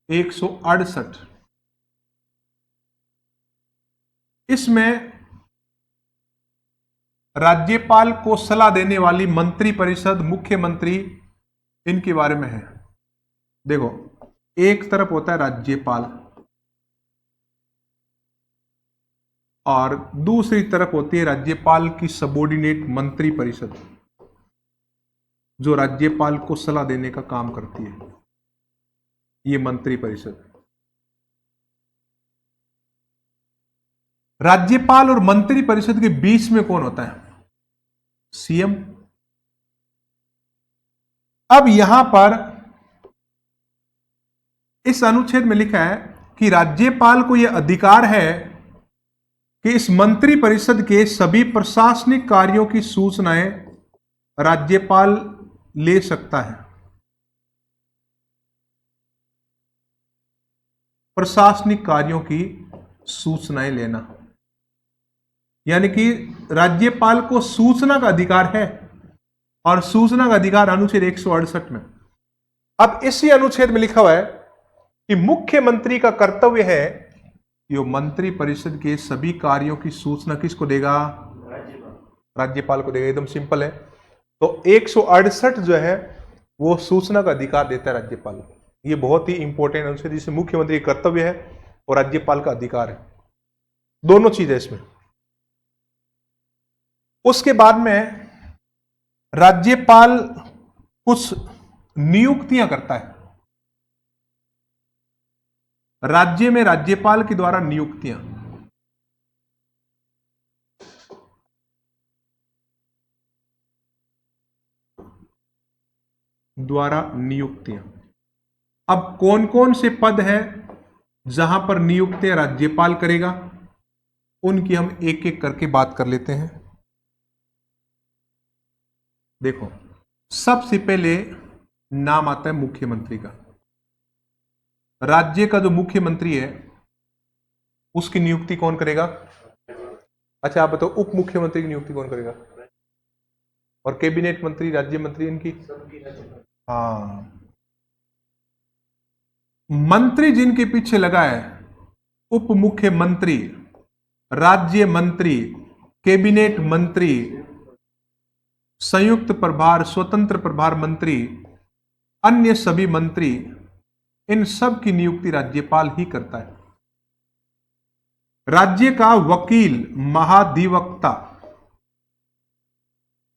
168। इसमें राज्यपाल को सलाह देने वाली मंत्री परिषद, मुख्यमंत्री, इनके बारे में है। देखो, एक तरफ होता है राज्यपाल और दूसरी तरफ होती है राज्यपाल की सबऑर्डिनेट मंत्री परिषद, जो राज्यपाल को सलाह देने का काम करती है। ये मंत्री परिषद। राज्यपाल और मंत्री परिषद के बीच में कौन होता है? सीएम। अब यहां पर इस अनुच्छेद में लिखा है कि राज्यपाल को यह अधिकार है कि इस मंत्री परिषद के सभी प्रशासनिक कार्यों की सूचनाएं राज्यपाल ले सकता है। प्रशासनिक कार्यों की सूचनाएं लेना, यानी कि राज्यपाल को सूचना का अधिकार है, और सूचना का अधिकार अनुच्छेद 168 में। अब इसी अनुच्छेद में लिखा हुआ है कि मुख्यमंत्री का कर्तव्य है यो मंत्री परिषद के सभी कार्यों की सूचना किसको देगा? राज्यपाल को देगा। एकदम सिंपल है। तो 168 जो है वो सूचना का अधिकार देता है राज्यपाल को। ये बहुत ही इंपॉर्टेंट अनुच्छेद, जिसमें मुख्यमंत्री का कर्तव्य है और राज्यपाल का अधिकार है, दोनों चीजें इसमें। उसके बाद में राज्यपाल कुछ नियुक्तियां करता है। राज्य में राज्यपाल के द्वारा नियुक्तियां, अब कौन कौन से पद हैं जहां पर नियुक्तियां राज्यपाल करेगा, उनकी हम एक एक करके बात कर लेते हैं। देखो, सबसे पहले नाम आता है मुख्यमंत्री का। राज्य का जो मुख्यमंत्री है उसकी नियुक्ति कौन करेगा? अच्छा, आप बताओ, उप मुख्यमंत्री की नियुक्ति कौन करेगा? और कैबिनेट मंत्री, राज्य मंत्री, इनकी? हाँ, मंत्री जिनके पीछे लगा है, उप मुख्यमंत्री, राज्य मंत्री, कैबिनेट मंत्री, संयुक्त प्रभार, स्वतंत्र प्रभार मंत्री, अन्य सभी मंत्री, इन सब की नियुक्ति राज्यपाल ही करता है। राज्य का वकील, महाधिवक्ता,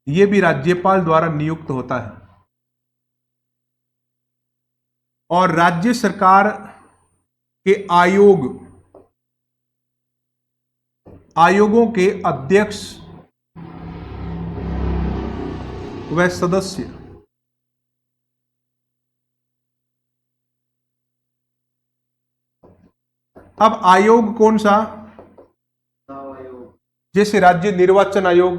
यह भी राज्यपाल द्वारा नियुक्त होता है। और राज्य सरकार के आयोगों के अध्यक्ष व सदस्य अब आयोग कौन सा? जैसे राज्य निर्वाचन आयोग,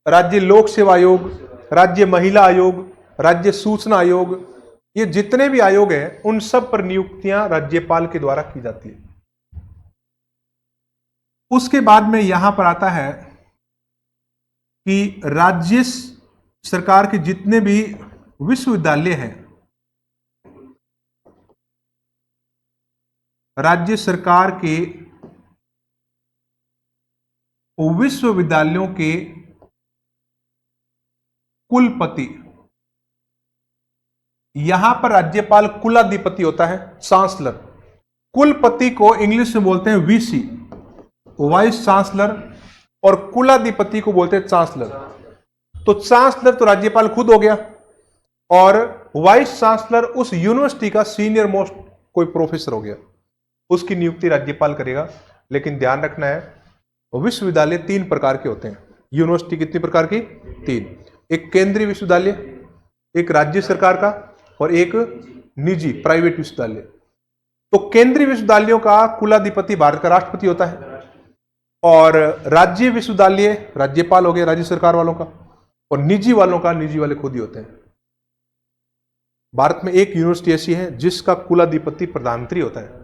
राज्य लोक सेवा आयोग, राज्य महिला आयोग, राज्य सूचना आयोग, ये जितने भी आयोग हैं उन सब पर नियुक्तियां राज्यपाल के द्वारा की जाती है। उसके बाद में यहां पर आता है कि राज्य सरकार के जितने भी विश्वविद्यालय हैं, राज्य सरकार के विश्वविद्यालयों के कुलपति, यहां पर राज्यपाल कुलाधिपति होता है, चांसलर। कुलपति को इंग्लिश में बोलते हैं वीसी, वाइस चांसलर, और कुलाधिपति को बोलते हैं चांसलर। तो चांसलर तो राज्यपाल खुद हो गया, और वाइस चांसलर उस यूनिवर्सिटी का सीनियर मोस्ट कोई प्रोफेसर हो गया, उसकी नियुक्ति राज्यपाल करेगा। लेकिन ध्यान रखना है, विश्वविद्यालय 3 प्रकार के होते हैं। यूनिवर्सिटी कितनी प्रकार की? 3। एक केंद्रीय विश्वविद्यालय, एक राज्य सरकार का, और एक निजी प्राइवेट विश्वविद्यालय। तो केंद्रीय विश्वविद्यालयों का कुलाधिपति भारत का राष्ट्रपति होता है, और राज्य विश्वविद्यालय राज्यपाल हो गए राज्य सरकार वालों का, और निजी वालों का निजी वाले खुद ही होते हैं। भारत में एक यूनिवर्सिटी ऐसी है जिसका कुलाधिपति प्रधानमंत्री होता है।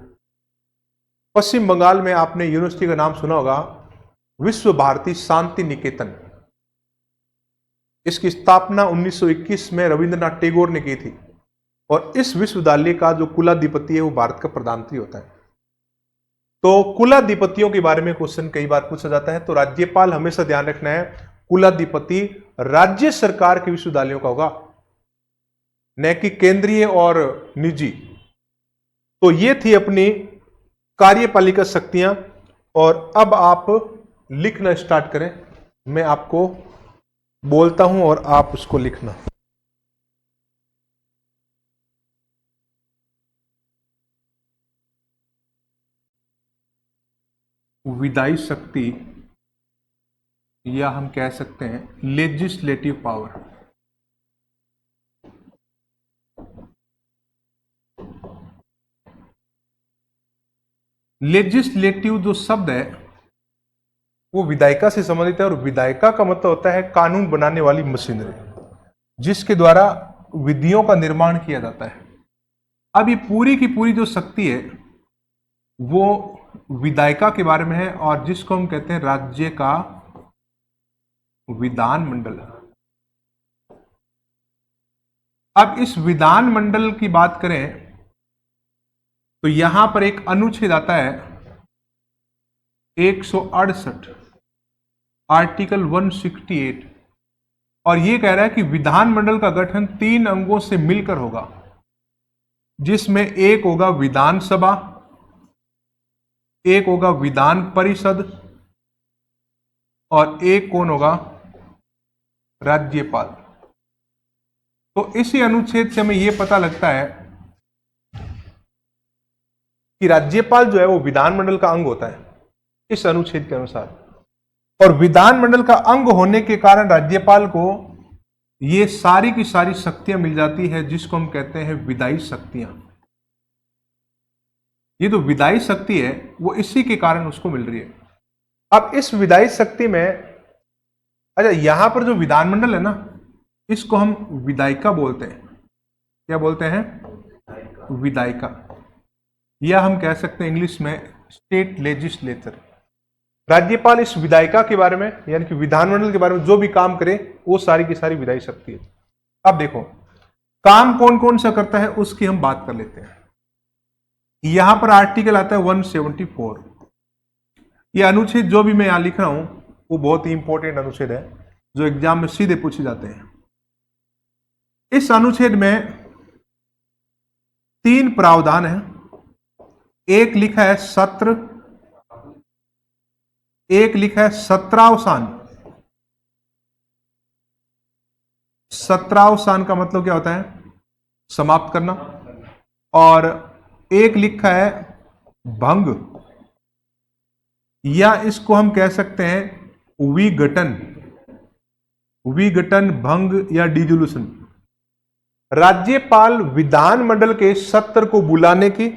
पश्चिम बंगाल में आपने यूनिवर्सिटी का नाम सुना होगा, विश्व भारती शांति निकेतन। इसकी स्थापना 1921 में रविंद्रनाथ टैगोर ने की थी, और इस विश्वविद्यालय का जो कुलाधिपति है वो भारत का प्रधानमंत्री होता है। तो कुलाधिपतियों के बारे में क्वेश्चन कई बार पूछा जाता है, तो राज्यपाल हमेशा ध्यान रखना है, कुलाधिपति राज्य सरकार के विश्वविद्यालयों का होगा, न कि केंद्रीय और निजी। तो ये थी अपनी कार्यपालिका शक्तियां, और अब आप लिखना स्टार्ट करें। मैं आपको बोलता हूं और आप उसको लिखना। विधायी शक्ति, या हम कह सकते हैं लेजिस्लेटिव पावर। लेजिस्लेटिव जो शब्द है वो विधायिका से संबंधित है, और विधायिका का मतलब होता है कानून बनाने वाली मशीनरी, जिसके द्वारा विधियों का निर्माण किया जाता है। अब ये पूरी की पूरी जो शक्ति है वो विधायिका के बारे में है, और जिसको हम कहते हैं राज्य का विधानमंडल। अब इस विधानमंडल की बात करें तो यहां पर एक अनुच्छेद आता है 168, आर्टिकल 168, और यह कह रहा है कि विधानमंडल का गठन 3 अंगों से मिलकर होगा, जिसमें एक होगा विधानसभा, एक होगा विधान परिषद, और एक कौन होगा? राज्यपाल। तो इसी अनुच्छेद से हमें यह पता लगता है कि राज्यपाल जो है वो विधानमंडल का अंग होता है इस अनुच्छेद के अनुसार, और विधानमंडल का अंग होने के कारण राज्यपाल को ये सारी की सारी शक्तियां मिल जाती है, जिसको हम कहते हैं विधायी शक्तियां। ये जो विधायी शक्ति है वो इसी के कारण उसको मिल रही है। अब इस विधायी शक्ति में, अच्छा यहां पर जो विधानमंडल है ना, इसको हम विधायिका बोलते हैं। क्या बोलते हैं? विधायिका, या हम कह सकते हैं इंग्लिश में स्टेट लेजिस्लेचर। राज्यपाल इस विधायिका के बारे में, यानी कि विधानमंडल के बारे में जो भी काम करे वो सारी की सारी विधायी शक्ति है। अब देखो काम कौन कौन सा करता है उसकी हम बात कर लेते हैं। यहां पर आर्टिकल आता है 174। ये अनुच्छेद जो भी मैं यहां लिख रहा हूं वो बहुत ही इंपॉर्टेंट अनुच्छेद है, जो एग्जाम में सीधे पूछे जाते हैं। इस अनुच्छेद में 3 प्रावधान है। एक लिखा है सत्र, एक लिखा है सत्रावसान। सत्रावसान का मतलब क्या होता है? समाप्त करना। और एक लिखा है भंग, या इसको हम कह सकते हैं विघटन, विघटन, भंग या डिजोल्यूशन। राज्यपाल विधानमंडल के सत्र को बुलाने की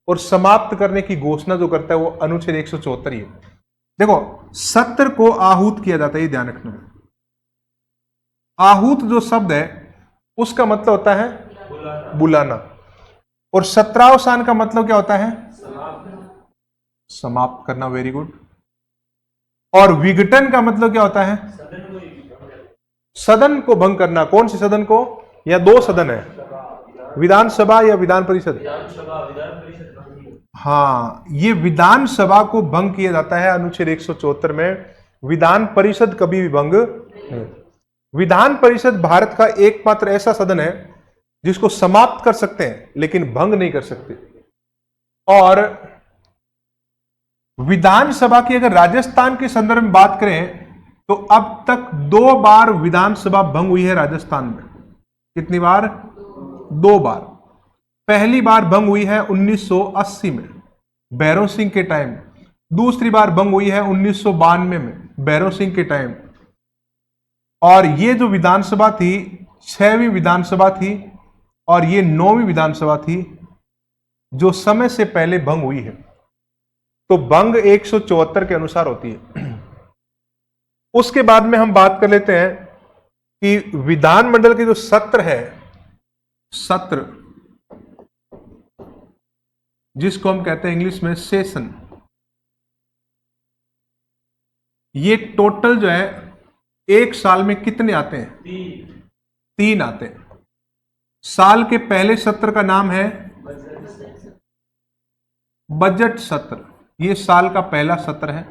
और समाप्त करने की घोषणा जो करता है वो अनुच्छेद 174 ही है। देखो, सत्र को आहूत किया जाता है, ये ध्यान रखना। आहूत जो शब्द है उसका मतलब होता है बुलाना, और सत्रावसान का मतलब क्या होता है? समाप्त करना। Very good. और विघटन का मतलब क्या होता है? सदन को भंग करना। कौन से सदन को? या दो सदन है, विधानसभा या विधान परिषद? हाँ, ये विधानसभा को भंग किया जाता है अनुच्छेद 174 में। विधान परिषद कभी भी भंग नहीं। विधान परिषद भारत का एकमात्र ऐसा सदन है जिसको समाप्त कर सकते हैं लेकिन भंग नहीं कर सकते। और विधानसभा की अगर राजस्थान के संदर्भ में बात करें तो अब तक 2 बार विधानसभा भंग हुई है राजस्थान में। कितनी बार? 2 बार। पहली बार भंग हुई है 1980 में भैरव सिंह के टाइम। दूसरी बार भंग हुई है 1992 में भैरव सिंह के टाइम। और ये जो विधानसभा थी 6वीं विधानसभा थी और ये 9वीं विधानसभा थी जो समय से पहले भंग हुई है। तो भंग 174 के अनुसार होती है। उसके बाद में हम बात कर लेते हैं कि विधानमंडल के जो सत्र है, सत्र जिसको हम कहते हैं इंग्लिश में सेशन, ये टोटल जो है एक साल में कितने आते हैं? 3 आते हैं। साल के पहले सत्र का नाम है बजट सत्र। ये साल का पहला सत्र है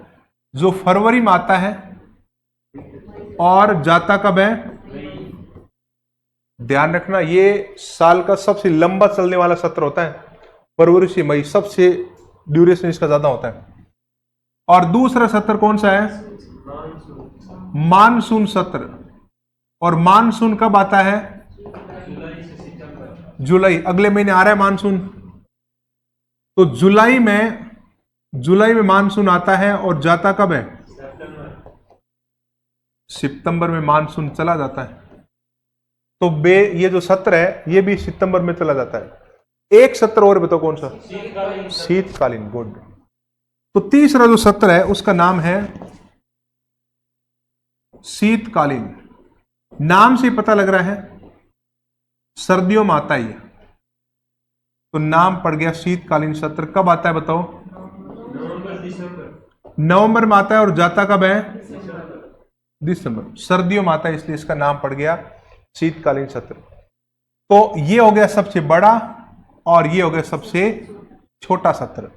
जो फरवरी में आता है और जाता कब है? ध्यान रखना, ये साल का सबसे लंबा चलने वाला सत्र होता है। फरवरी से मई सबसे ड्यूरेशन इसका ज्यादा होता है। और दूसरा सत्र कौन सा है? मानसून सत्र। और मानसून कब आता है? जुलाई। अगले महीने आ रहा है मानसून। तो जुलाई में मानसून आता है और जाता कब है? सितंबर में मानसून चला जाता है। तो ये जो सत्र है ये भी सितंबर में चला जाता है। एक सत्र और बताओ कौन सा? शीतकालीन। गुड। तो तीसरा जो सत्र है उसका नाम है शीतकालीन। नाम से पता लग रहा है सर्दियों में आता ही है, तो नाम पड़ गया शीतकालीन सत्र। कब आता है बताओ? नवंबर में आता है और जाता कब है? दिसंबर। सर्दियों में आता है इसलिए इसका नाम पड़ गया शीतकालीन सत्र। तो ये हो गया सबसे बड़ा और ये हो गया सबसे छोटा सत्र।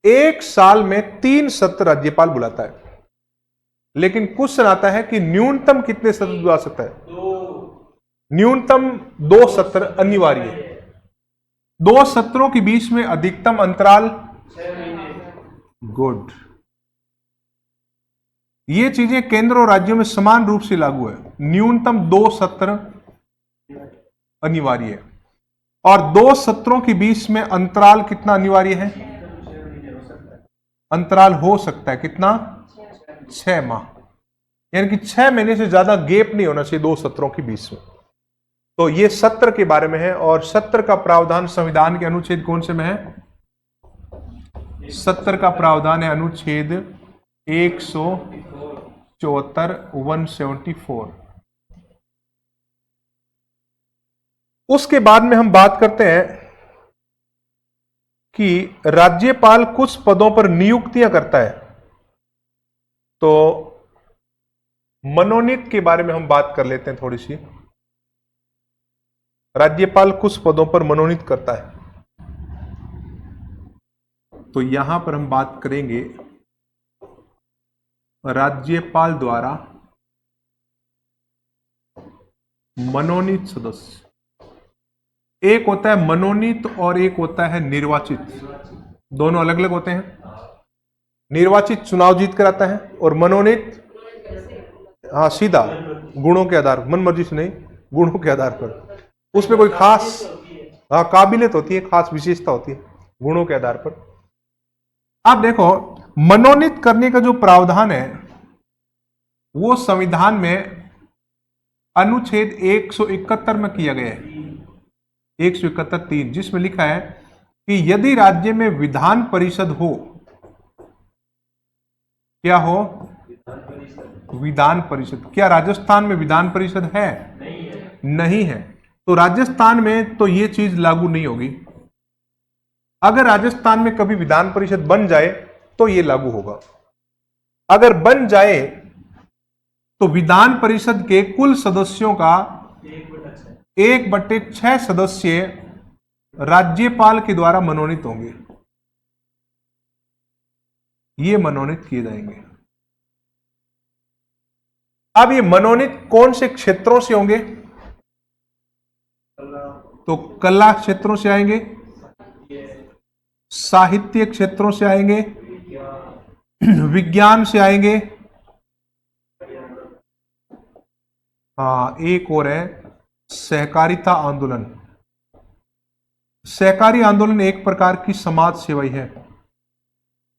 एक साल में 3 सत्र राज्यपाल बुलाता है, लेकिन क्वेश्चन आता है कि न्यूनतम कितने सत्र बुला सकता है? न्यूनतम 2 सत्र अनिवार्य है। 2 सत्रों के बीच में अधिकतम अंतराल 6 महीने। गुड। ये चीजें केंद्र और राज्यों में समान रूप से लागू है। न्यूनतम 2 सत्र अनिवार्य है और 2 सत्रों के बीच में अंतराल कितना अनिवार्य है? अंतराल हो सकता है कितना? 6 माह। यानी कि 6 महीने से ज्यादा गैप नहीं होना चाहिए 2 सत्रों के बीच में। तो ये सत्र के बारे में है। और सत्र का प्रावधान संविधान के अनुच्छेद कौन से में है? सत्र का प्रावधान है अनुच्छेद 174 174। उसके बाद में हम बात करते हैं कि राज्यपाल कुछ पदों पर नियुक्तियां करता है। तो मनोनीत के बारे में हम बात कर लेते हैं थोड़ी सी। राज्यपाल कुछ पदों पर मनोनीत करता है, तो यहां पर हम बात करेंगे राज्यपाल द्वारा मनोनीत सदस्य। एक होता है मनोनीत और एक होता है निर्वाचित। दोनों अलग अलग होते हैं। निर्वाचित चुनाव जीत कर आता है और मनोनीत हाँ सीधा गुणों के आधार, मन मर्जी से नहीं, गुणों के आधार पर। उसमें कोई खास हाँ, काबिलियत होती है, खास विशेषता होती है गुणों के आधार पर। आप देखो, मनोनीत करने का जो प्रावधान है वो संविधान में अनुच्छेद 171 में किया गया है, 171(3), जिसमें लिखा है कि यदि राज्य में विधान परिषद हो, क्या हो? विधान परिषद। क्या राजस्थान में विधान परिषद है? नहीं है। तो राजस्थान में तो ये चीज लागू नहीं होगी। अगर राजस्थान में कभी विधान परिषद बन जाए तो ये लागू होगा। अगर बन जाए तो विधान परिषद के कुल सदस्यों का 1/6 सदस्य राज्यपाल के द्वारा मनोनीत होंगे, ये मनोनीत किए जाएंगे। अब ये मनोनीत कौन से क्षेत्रों से होंगे? तो कला क्षेत्रों से आएंगे, साहित्य क्षेत्रों से आएंगे, विज्ञान से आएंगे, हाँ एक और है सहकारिता आंदोलन। सहकारी आंदोलन एक प्रकार की समाज सेवा ही है।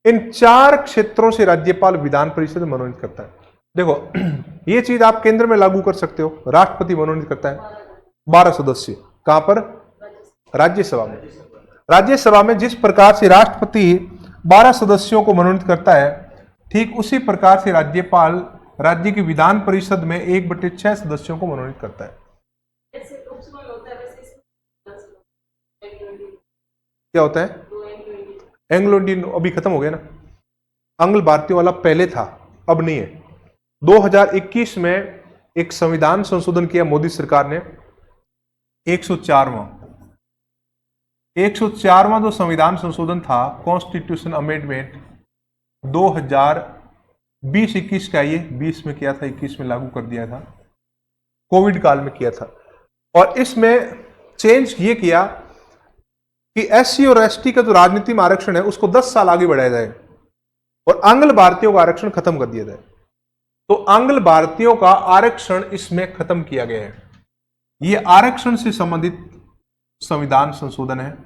इन 4 क्षेत्रों से राज्यपाल विधान परिषद मनोनीत करता है। देखो ये चीज आप केंद्र में लागू कर सकते हो। राष्ट्रपति मनोनीत करता है 12 सदस्य। कहां पर? राज्यसभा में। राज्यसभा में जिस प्रकार से राष्ट्रपति 12 सदस्यों को मनोनीत करता है, ठीक उसी प्रकार से राज्यपाल राज्य की विधान परिषद में 1/6 सदस्यों को मनोनीत करता है। क्या होता है? एंग्लो इंडियन अभी खत्म हो गया ना। आंग्ल भारतीयों वाला पहले था, अब नहीं है। 2021 में एक संविधान संशोधन किया मोदी सरकार ने, 104वां जो संविधान संशोधन था, कॉन्स्टिट्यूशन अमेंडमेंट 2020-21 का, ये 20 में किया था, 21 में लागू कर दिया था, कोविड काल में किया था। और इसमें चेंज ये किया कि एससी और एसटी का जो राजनीति में आरक्षण है उसको 10 साल आगे बढ़ाया जाए और आंग्ल भारतीयों का आरक्षण खत्म कर दिया जाए। तो आंग्ल भारतीयों का आरक्षण इसमें खत्म किया गया है। यह आरक्षण से संबंधित संविधान संशोधन है।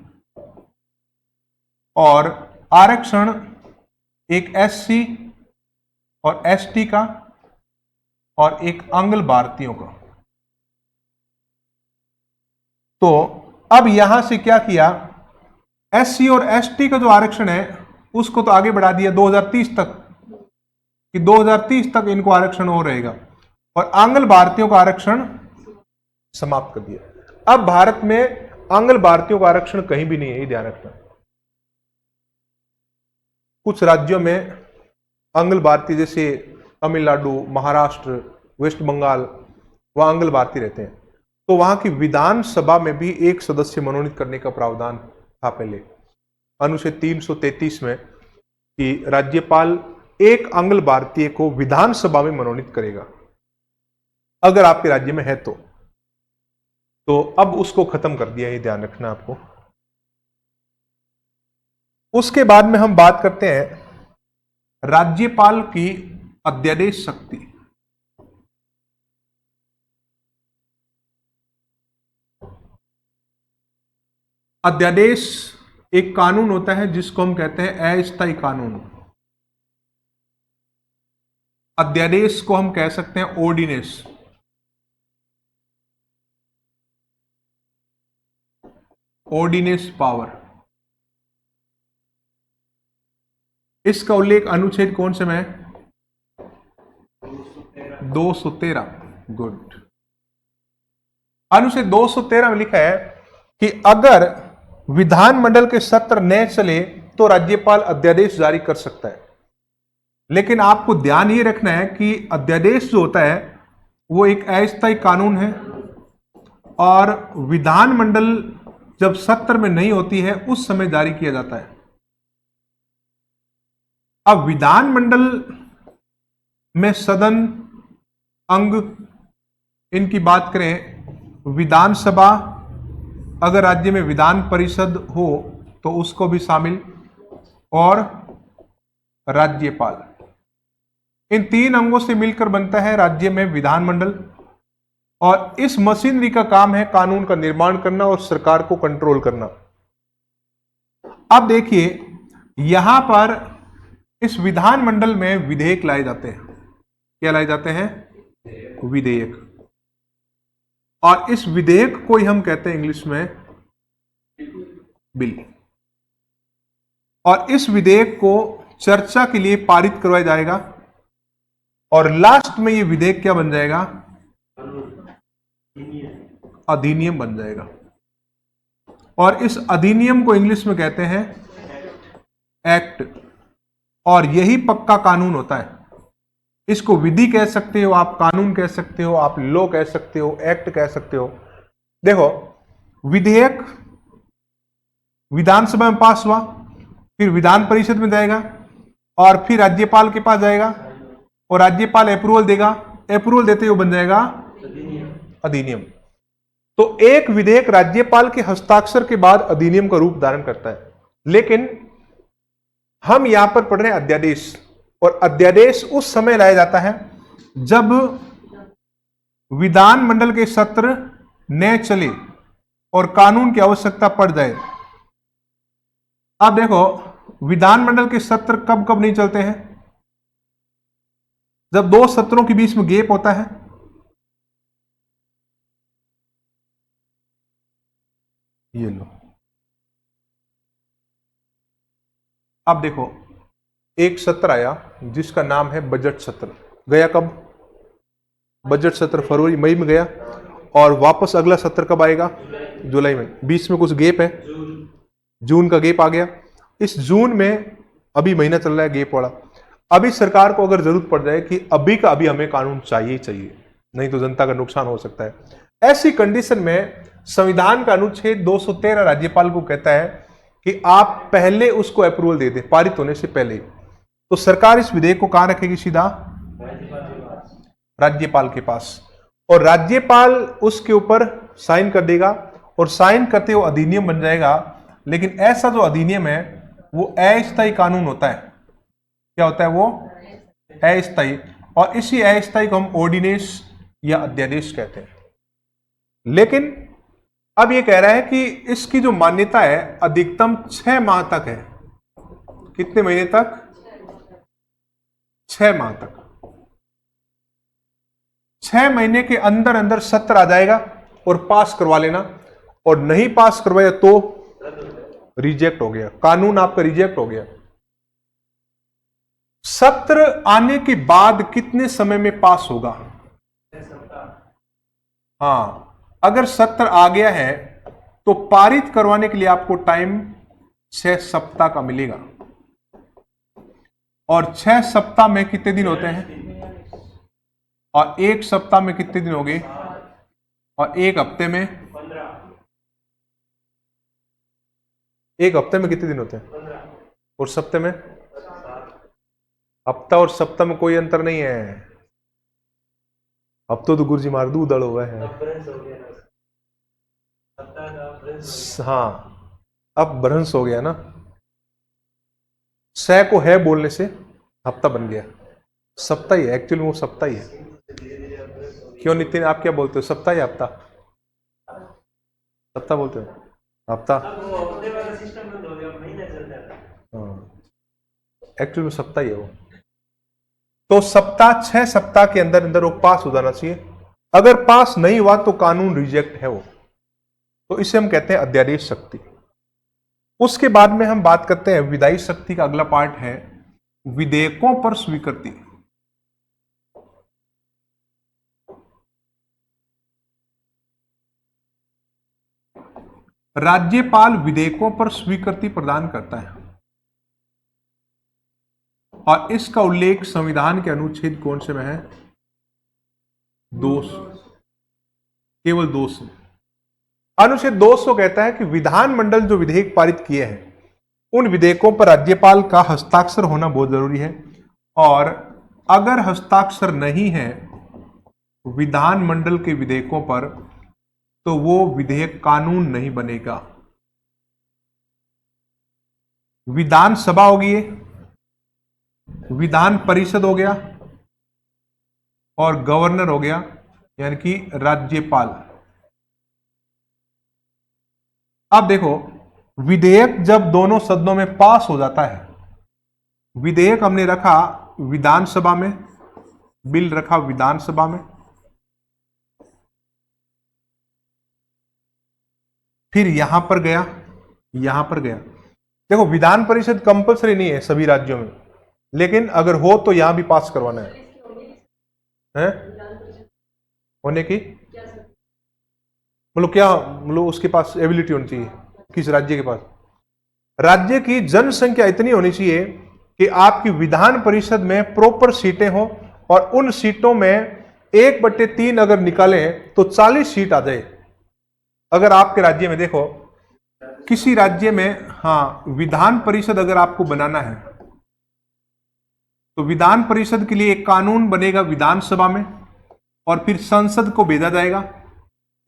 और आरक्षण एक एससी और एसटी का और एक आंग्ल भारतीयों का। तो अब यहां से क्या किया, एससी और एसटी का जो आरक्षण है उसको तो आगे बढ़ा दिया 2030 तक, कि 2030 तक इनको आरक्षण हो रहेगा, और आंग्ल भारतीयों का आरक्षण समाप्त कर दिया। अब भारत में आंग्ल भारतीयों का आरक्षण कहीं भी नहीं है, ये ध्यान रखना। कुछ राज्यों में आंग्ल भारतीय, जैसे तमिलनाडु, महाराष्ट्र, वेस्ट बंगाल, वहां आंग्ल भारतीय रहते हैं, तो वहां की विधानसभा में भी एक सदस्य मनोनीत करने का प्रावधान था पहले, अनुच्छेद 333 में, कि राज्यपाल एक आंग्ल भारतीय को विधानसभा में मनोनीत करेगा अगर आपके राज्य में है तो अब उसको खत्म कर दिया, ये ध्यान रखना आपको। उसके बाद में हम बात करते हैं राज्यपाल की अध्यादेश शक्ति। अध्यादेश एक कानून होता है जिसको हम कहते हैं अस्थायी कानून। अध्यादेश को हम कह सकते हैं ऑर्डिनेंस। Ordinance power. इसका उल्लेख अनुच्छेद कौन से में है? 213। गुड। अनुच्छेद 213 में लिखा है कि अगर विधानमंडल के सत्र न चले तो राज्यपाल अध्यादेश जारी कर सकता है। लेकिन आपको ध्यान ये रखना है कि अध्यादेश जो होता है वो एक अस्थायी कानून है, और विधानमंडल जब सत्र में नहीं होती है उस समय जारी किया जाता है। अब विधानमंडल में सदन, अंग, इनकी बात करें, विधानसभा, अगर राज्य में विधान परिषद हो तो उसको भी शामिल, और राज्यपाल। इन 3 अंगों से मिलकर बनता है राज्य में विधानमंडल, और इस मशीनरी का काम है कानून का निर्माण करना और सरकार को कंट्रोल करना। अब देखिए यहां पर इस विधानमंडल में विधेयक लाए जाते हैं। क्या लाए जाते हैं? विधेयक। और इस विधेयक को ही हम कहते हैं इंग्लिश में बिल। और इस विधेयक को चर्चा के लिए पारित करवाया जाएगा और लास्ट में यह विधेयक क्या बन जाएगा? अधिनियम बन जाएगा। और इस अधिनियम को इंग्लिश में कहते हैं एक्ट। और यही पक्का कानून होता है। इसको विधि कह सकते हो आप, कानून कह सकते हो आप, लॉ कह सकते हो, एक्ट कह सकते हो। देखो, विधेयक विधानसभा में पास हुआ, फिर विधान परिषद में जाएगा और फिर राज्यपाल के पास जाएगा और राज्यपाल अप्रूवल देगा। अप्रूवल देते हुए बन जाएगा अधिनियम। तो एक विधेयक राज्यपाल के हस्ताक्षर के बाद अधिनियम का रूप धारण करता है। लेकिन हम यहां पर पढ़ रहे हैं अध्यादेश, और अध्यादेश उस समय लाया जाता है जब विधानमंडल के सत्र न चले और कानून की आवश्यकता पड़ जाए। अब देखो, विधानमंडल के सत्र कब कब नहीं चलते हैं? जब दो सत्रों के बीच में गैप होता है। ये लो, अब देखो, एक सत्र आया जिसका नाम है बजट सत्र। गया कब? बजट सत्र फरवरी मई में गया। और वापस अगला सत्र कब आएगा? जुलाई में। बीच में कुछ गैप है, जून का गैप आ गया। इस जून में अभी महीना चल रहा है गैप वाला। अभी सरकार को अगर जरूरत पड़ जाए कि अभी का अभी हमें कानून चाहिए चाहिए, नहीं तो जनता का नुकसान हो सकता है, ऐसी कंडीशन में संविधान का अनुच्छेद 213 राज्यपाल को कहता है कि आप पहले उसको अप्रूवल दे दें, पारित होने से पहले। तो सरकार इस विधेयक को कहां रखेगी? सीधा राज्यपाल के पास। और राज्यपाल उसके ऊपर साइन कर देगा और साइन करते हुए अधिनियम बन जाएगा। लेकिन ऐसा जो अधिनियम है वो अस्थायी कानून होता है। क्या होता है वो? अस्थायी। और इसी अस्थायी को हम ऑर्डिनेंस या अध्यादेश कहते हैं। लेकिन अब ये कह रहा है कि इसकी जो मान्यता है अधिकतम 6 माह तक है। कितने महीने तक? 6 माह तक। 6 महीने के अंदर अंदर सत्र आ जाएगा और पास करवा लेना, और नहीं पास करवाया तो रिजेक्ट हो गया, कानून आपका रिजेक्ट हो गया। सत्र आने के बाद कितने समय में पास होगा? हाँ, अगर सत्र आ गया है तो पारित करवाने के लिए आपको टाइम 6 सप्ताह का मिलेगा। और 6 सप्ताह में कितने दिन होते हैं? और 1 सप्ताह में कितने दिन हो गए? और 1 हफ्ते में? 1 हफ्ते में कितने दिन होते हैं? और सप्ते में? हफ्ता और सप्ताह में कोई अंतर नहीं है। अब तो गुरुजी मार दू उदड़ हुआ है। हाँ, अब भ्रंश हो गया ना। सह को है बोलने से हफ्ता बन गया। सप्ताह ही है एक्चुअली, वो सप्ताह ही है। क्यों नितिन, आप क्या बोलते हो? सप्ताह या हफ्ता? सप्ताह बोलते हो? हफ्ता? हाँ, एक्चुअली में सप्ताह ही है वो। तो सप्ताह, 6 सप्ताह के अंदर अंदर वो पास हो जाना चाहिए। अगर पास नहीं हुआ तो कानून रिजेक्ट है वो। तो इसे हम कहते हैं अध्यादेश शक्ति। उसके बाद में हम बात करते हैं विधायी शक्ति का। अगला पार्ट है विधेयकों पर स्वीकृति। राज्यपाल विधेयकों पर स्वीकृति प्रदान करता है और इसका उल्लेख संविधान के अनुच्छेद कौन से में है? 200, केवल 200। अनुच्छेद 200 कहता है कि विधानमंडल जो विधेयक पारित किए हैं उन विधेयकों पर राज्यपाल का हस्ताक्षर होना बहुत जरूरी है, और अगर हस्ताक्षर नहीं है विधानमंडल के विधेयकों पर तो वो विधेयक कानून नहीं बनेगा। विधानसभा होगी, विधान परिषद हो गया और गवर्नर हो गया यानी कि राज्यपाल। अब देखो, विधेयक जब दोनों सदनों में पास हो जाता है, विधेयक हमने रखा विधानसभा में, बिल रखा विधानसभा में, फिर यहां पर गया, यहां पर गया। देखो, विधान परिषद कंपलसरी नहीं है सभी राज्यों में, लेकिन अगर हो तो यहां भी पास करवाना है? होने की मतलब क्या, मतलब उसके पास एबिलिटी होनी चाहिए, किस राज्य के पास? राज्य की जनसंख्या इतनी होनी चाहिए कि आपकी विधान परिषद में प्रॉपर सीटें हो, और उन सीटों में 1/3 अगर निकालें तो 40 सीट आ जाए। अगर आपके राज्य में देखो, किसी राज्य में, हाँ, विधान परिषद अगर आपको बनाना है तो विधान परिषद के लिए एक कानून बनेगा विधानसभा में, और फिर संसद को भेजा जाएगा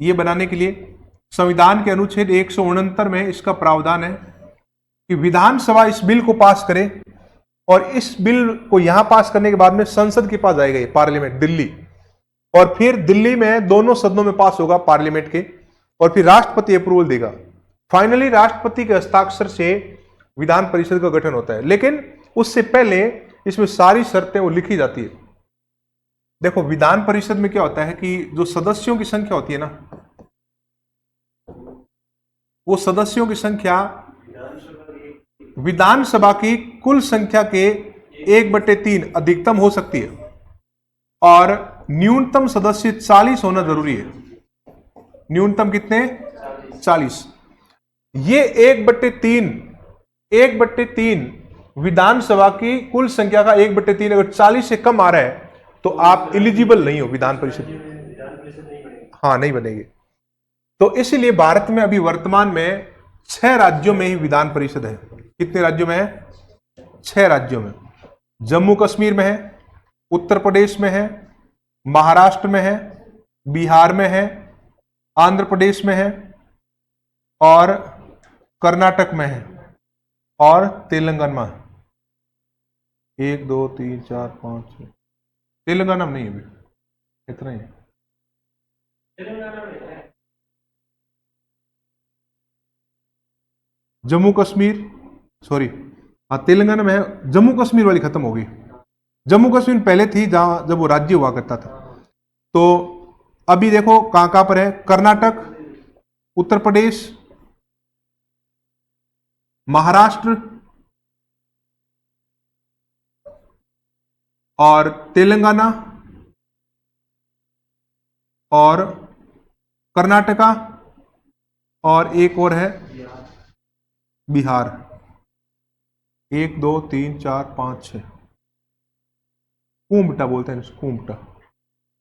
ये बनाने के लिए। संविधान के अनुच्छेद 169 में इसका प्रावधान है कि विधानसभा इस बिल को पास करे, और इस बिल को यहां पास करने के बाद में संसद के पास जाएगा, ये पार्लियामेंट दिल्ली, और फिर दिल्ली में दोनों सदनों में पास होगा पार्लियामेंट के, और फिर राष्ट्रपति अप्रूवल देगा। फाइनली राष्ट्रपति के हस्ताक्षर से विधान परिषद का गठन होता है। लेकिन उससे पहले इसमें सारी शर्तें वो लिखी जाती है। देखो, विधान परिषद में क्या होता है कि जो सदस्यों की संख्या होती है ना, वो सदस्यों की संख्या विधानसभा की कुल संख्या के 1/3 अधिकतम हो सकती है, और न्यूनतम सदस्य 40 होना जरूरी है। न्यूनतम कितने? 40। ये 1/3 विधानसभा की कुल संख्या का 1/3 अगर 40 से कम आ रहा है तो आप एलिजिबल नहीं हो विधान परिषद। हाँ, नहीं बनेगी। तो इसलिए भारत में अभी वर्तमान में 6 राज्यों में ही विधान परिषद है। कितने राज्यों में है? 6 राज्यों में। जम्मू कश्मीर में है, उत्तर प्रदेश में है, महाराष्ट्र में है, बिहार में है, आंध्र प्रदेश में है, और कर्नाटक में है, और तेलंगाना में। 1 2 3 4 5 6। तेलंगाना में नहीं है अभी, इतना ही है। जम्मू कश्मीर, सॉरी, हाँ, तेलंगाना में है। जम्मू कश्मीर वाली खत्म हो गई। जम्मू कश्मीर पहले थी, जहां जब वो राज्य हुआ करता था। तो अभी देखो कहां कहां पर है? कर्नाटक, उत्तर प्रदेश, महाराष्ट्र और तेलंगाना और कर्नाटका, और एक और है बिहार। 1 2 3 4 5 6। कुंभटा बोलते हैं इसको, कुंभटा,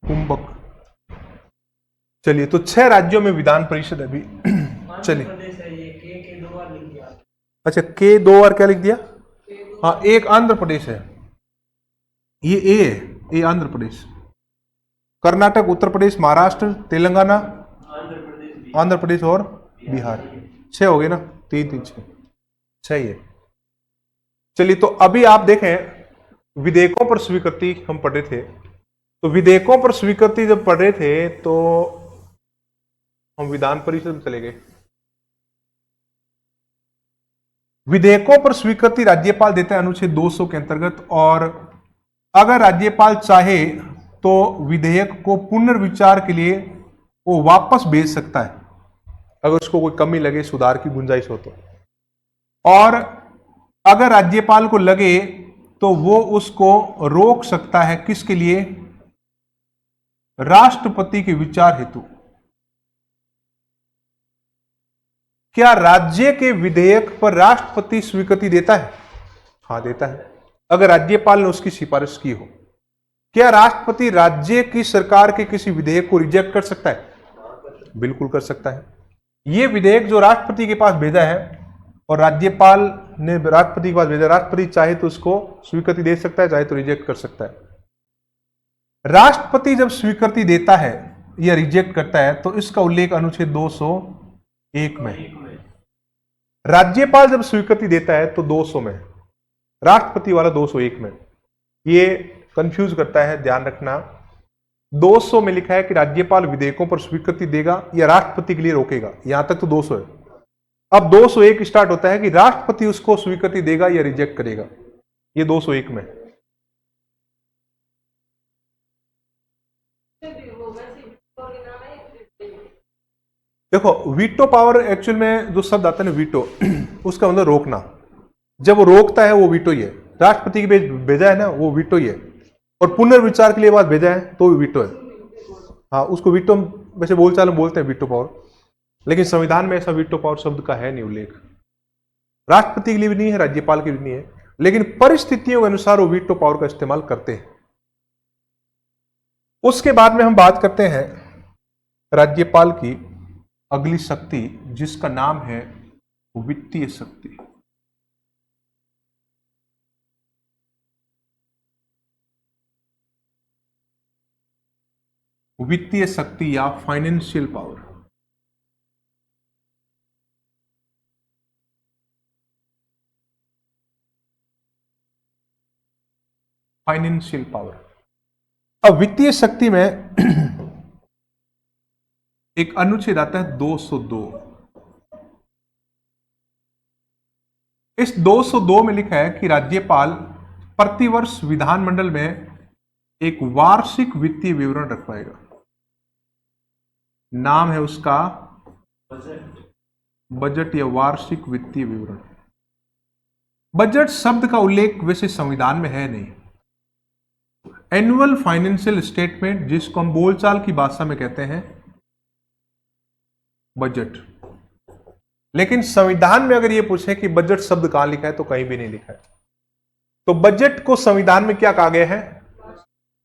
कुंभक। चलिए, तो 6 राज्यों में विधान परिषद अभी। चलिए, अच्छा, के 2 बार क्या लिख दिया? हाँ, एक आंध्र प्रदेश है, ये ए है, ए आंध्र प्रदेश। कर्नाटक, उत्तर प्रदेश, महाराष्ट्र, तेलंगाना, आंध्र प्रदेश और बिहार। 6 हो गए ना? 3 3 6, 6 ही है। चलिए, तो अभी आप देखें, विधेयकों पर स्वीकृति हम पढ़ रहे थे, तो विधेयकों पर स्वीकृति जब पढ़ रहे थे तो हम विधान परिषद में चले गए। विधेयकों पर स्वीकृति राज्यपाल देता है अनुच्छेद 200 के अंतर्गत, और अगर राज्यपाल चाहे तो विधेयक को पुनर्विचार के लिए वो वापस भेज सकता है, अगर उसको कोई कमी लगे, सुधार की गुंजाइश हो तो। और अगर राज्यपाल को लगे तो वो उसको रोक सकता है, किसके लिए? राष्ट्रपति के विचार हेतु। क्या राज्य के विधेयक पर राष्ट्रपति स्वीकृति देता है? हाँ, देता है, अगर राज्यपाल ने उसकी सिफारिश की हो। क्या राष्ट्रपति राज्य की सरकार के किसी विधेयक को रिजेक्ट कर सकता है? बिल्कुल कर सकता है। यह विधेयक जो राष्ट्रपति के पास भेजा है, और राज्यपाल ने राष्ट्रपति के पास भेजा, राष्ट्रपति चाहे तो उसको स्वीकृति दे सकता है, चाहे तो रिजेक्ट कर सकता है। राष्ट्रपति जब स्वीकृति देता है या रिजेक्ट करता है तो इसका उल्लेख अनुच्छेद 201 में। राज्यपाल जब स्वीकृति देता है तो 200 में, राष्ट्रपति वाला 201 में। ये कंफ्यूज करता है, ध्यान रखना। 200 में लिखा है कि राज्यपाल विधेयकों पर स्वीकृति देगा या राष्ट्रपति के लिए रोकेगा, यहां तक तो 200 है। अब 201 स्टार्ट होता है कि राष्ट्रपति उसको स्वीकृति देगा या रिजेक्ट करेगा, ये 201 में। देखो वीटो पावर एक्चुअल में जो शब्द आता है ना वीटो, उसका मतलब रोकना। जब वो रोकता है वो वीटो ही है। राष्ट्रपति के भेजा है ना वो वीटो ही है, और पुनर्विचार के लिए बात भेजा है तो वीटो है। हाँ उसको वीटो वैसे बोलचाल में बोलते हैं वीटो पावर, लेकिन संविधान में ऐसा वीटो पावर शब्द का है नहीं उल्लेख। राष्ट्रपति के लिए भी नहीं है, राज्यपाल के लिए भी नहीं है, लेकिन परिस्थितियों के अनुसार वो वीटो पावर का इस्तेमाल करते हैं। उसके बाद में हम बात करते हैं राज्यपाल की अगली शक्ति, जिसका नाम है वित्तीय शक्ति। वित्तीय शक्ति या फाइनेंशियल पावर। Financial power. अब वित्तीय शक्ति में एक अनुच्छेद आता है 202। इस 202 में लिखा है कि राज्यपाल प्रतिवर्ष विधानमंडल में एक वार्षिक वित्तीय विवरण रखवाएगा। नाम है उसका बजट या वार्षिक वित्तीय विवरण। बजट शब्द का उल्लेख वैसे संविधान में है नहीं। एनुअल फाइनेंशियल स्टेटमेंट, जिसको हम बोलचाल की भाषा में कहते हैं बजट, लेकिन संविधान में अगर यह पूछे कि बजट शब्द कहां लिखा है तो कहीं भी नहीं लिखा है। तो बजट को संविधान में क्या कहा गया है?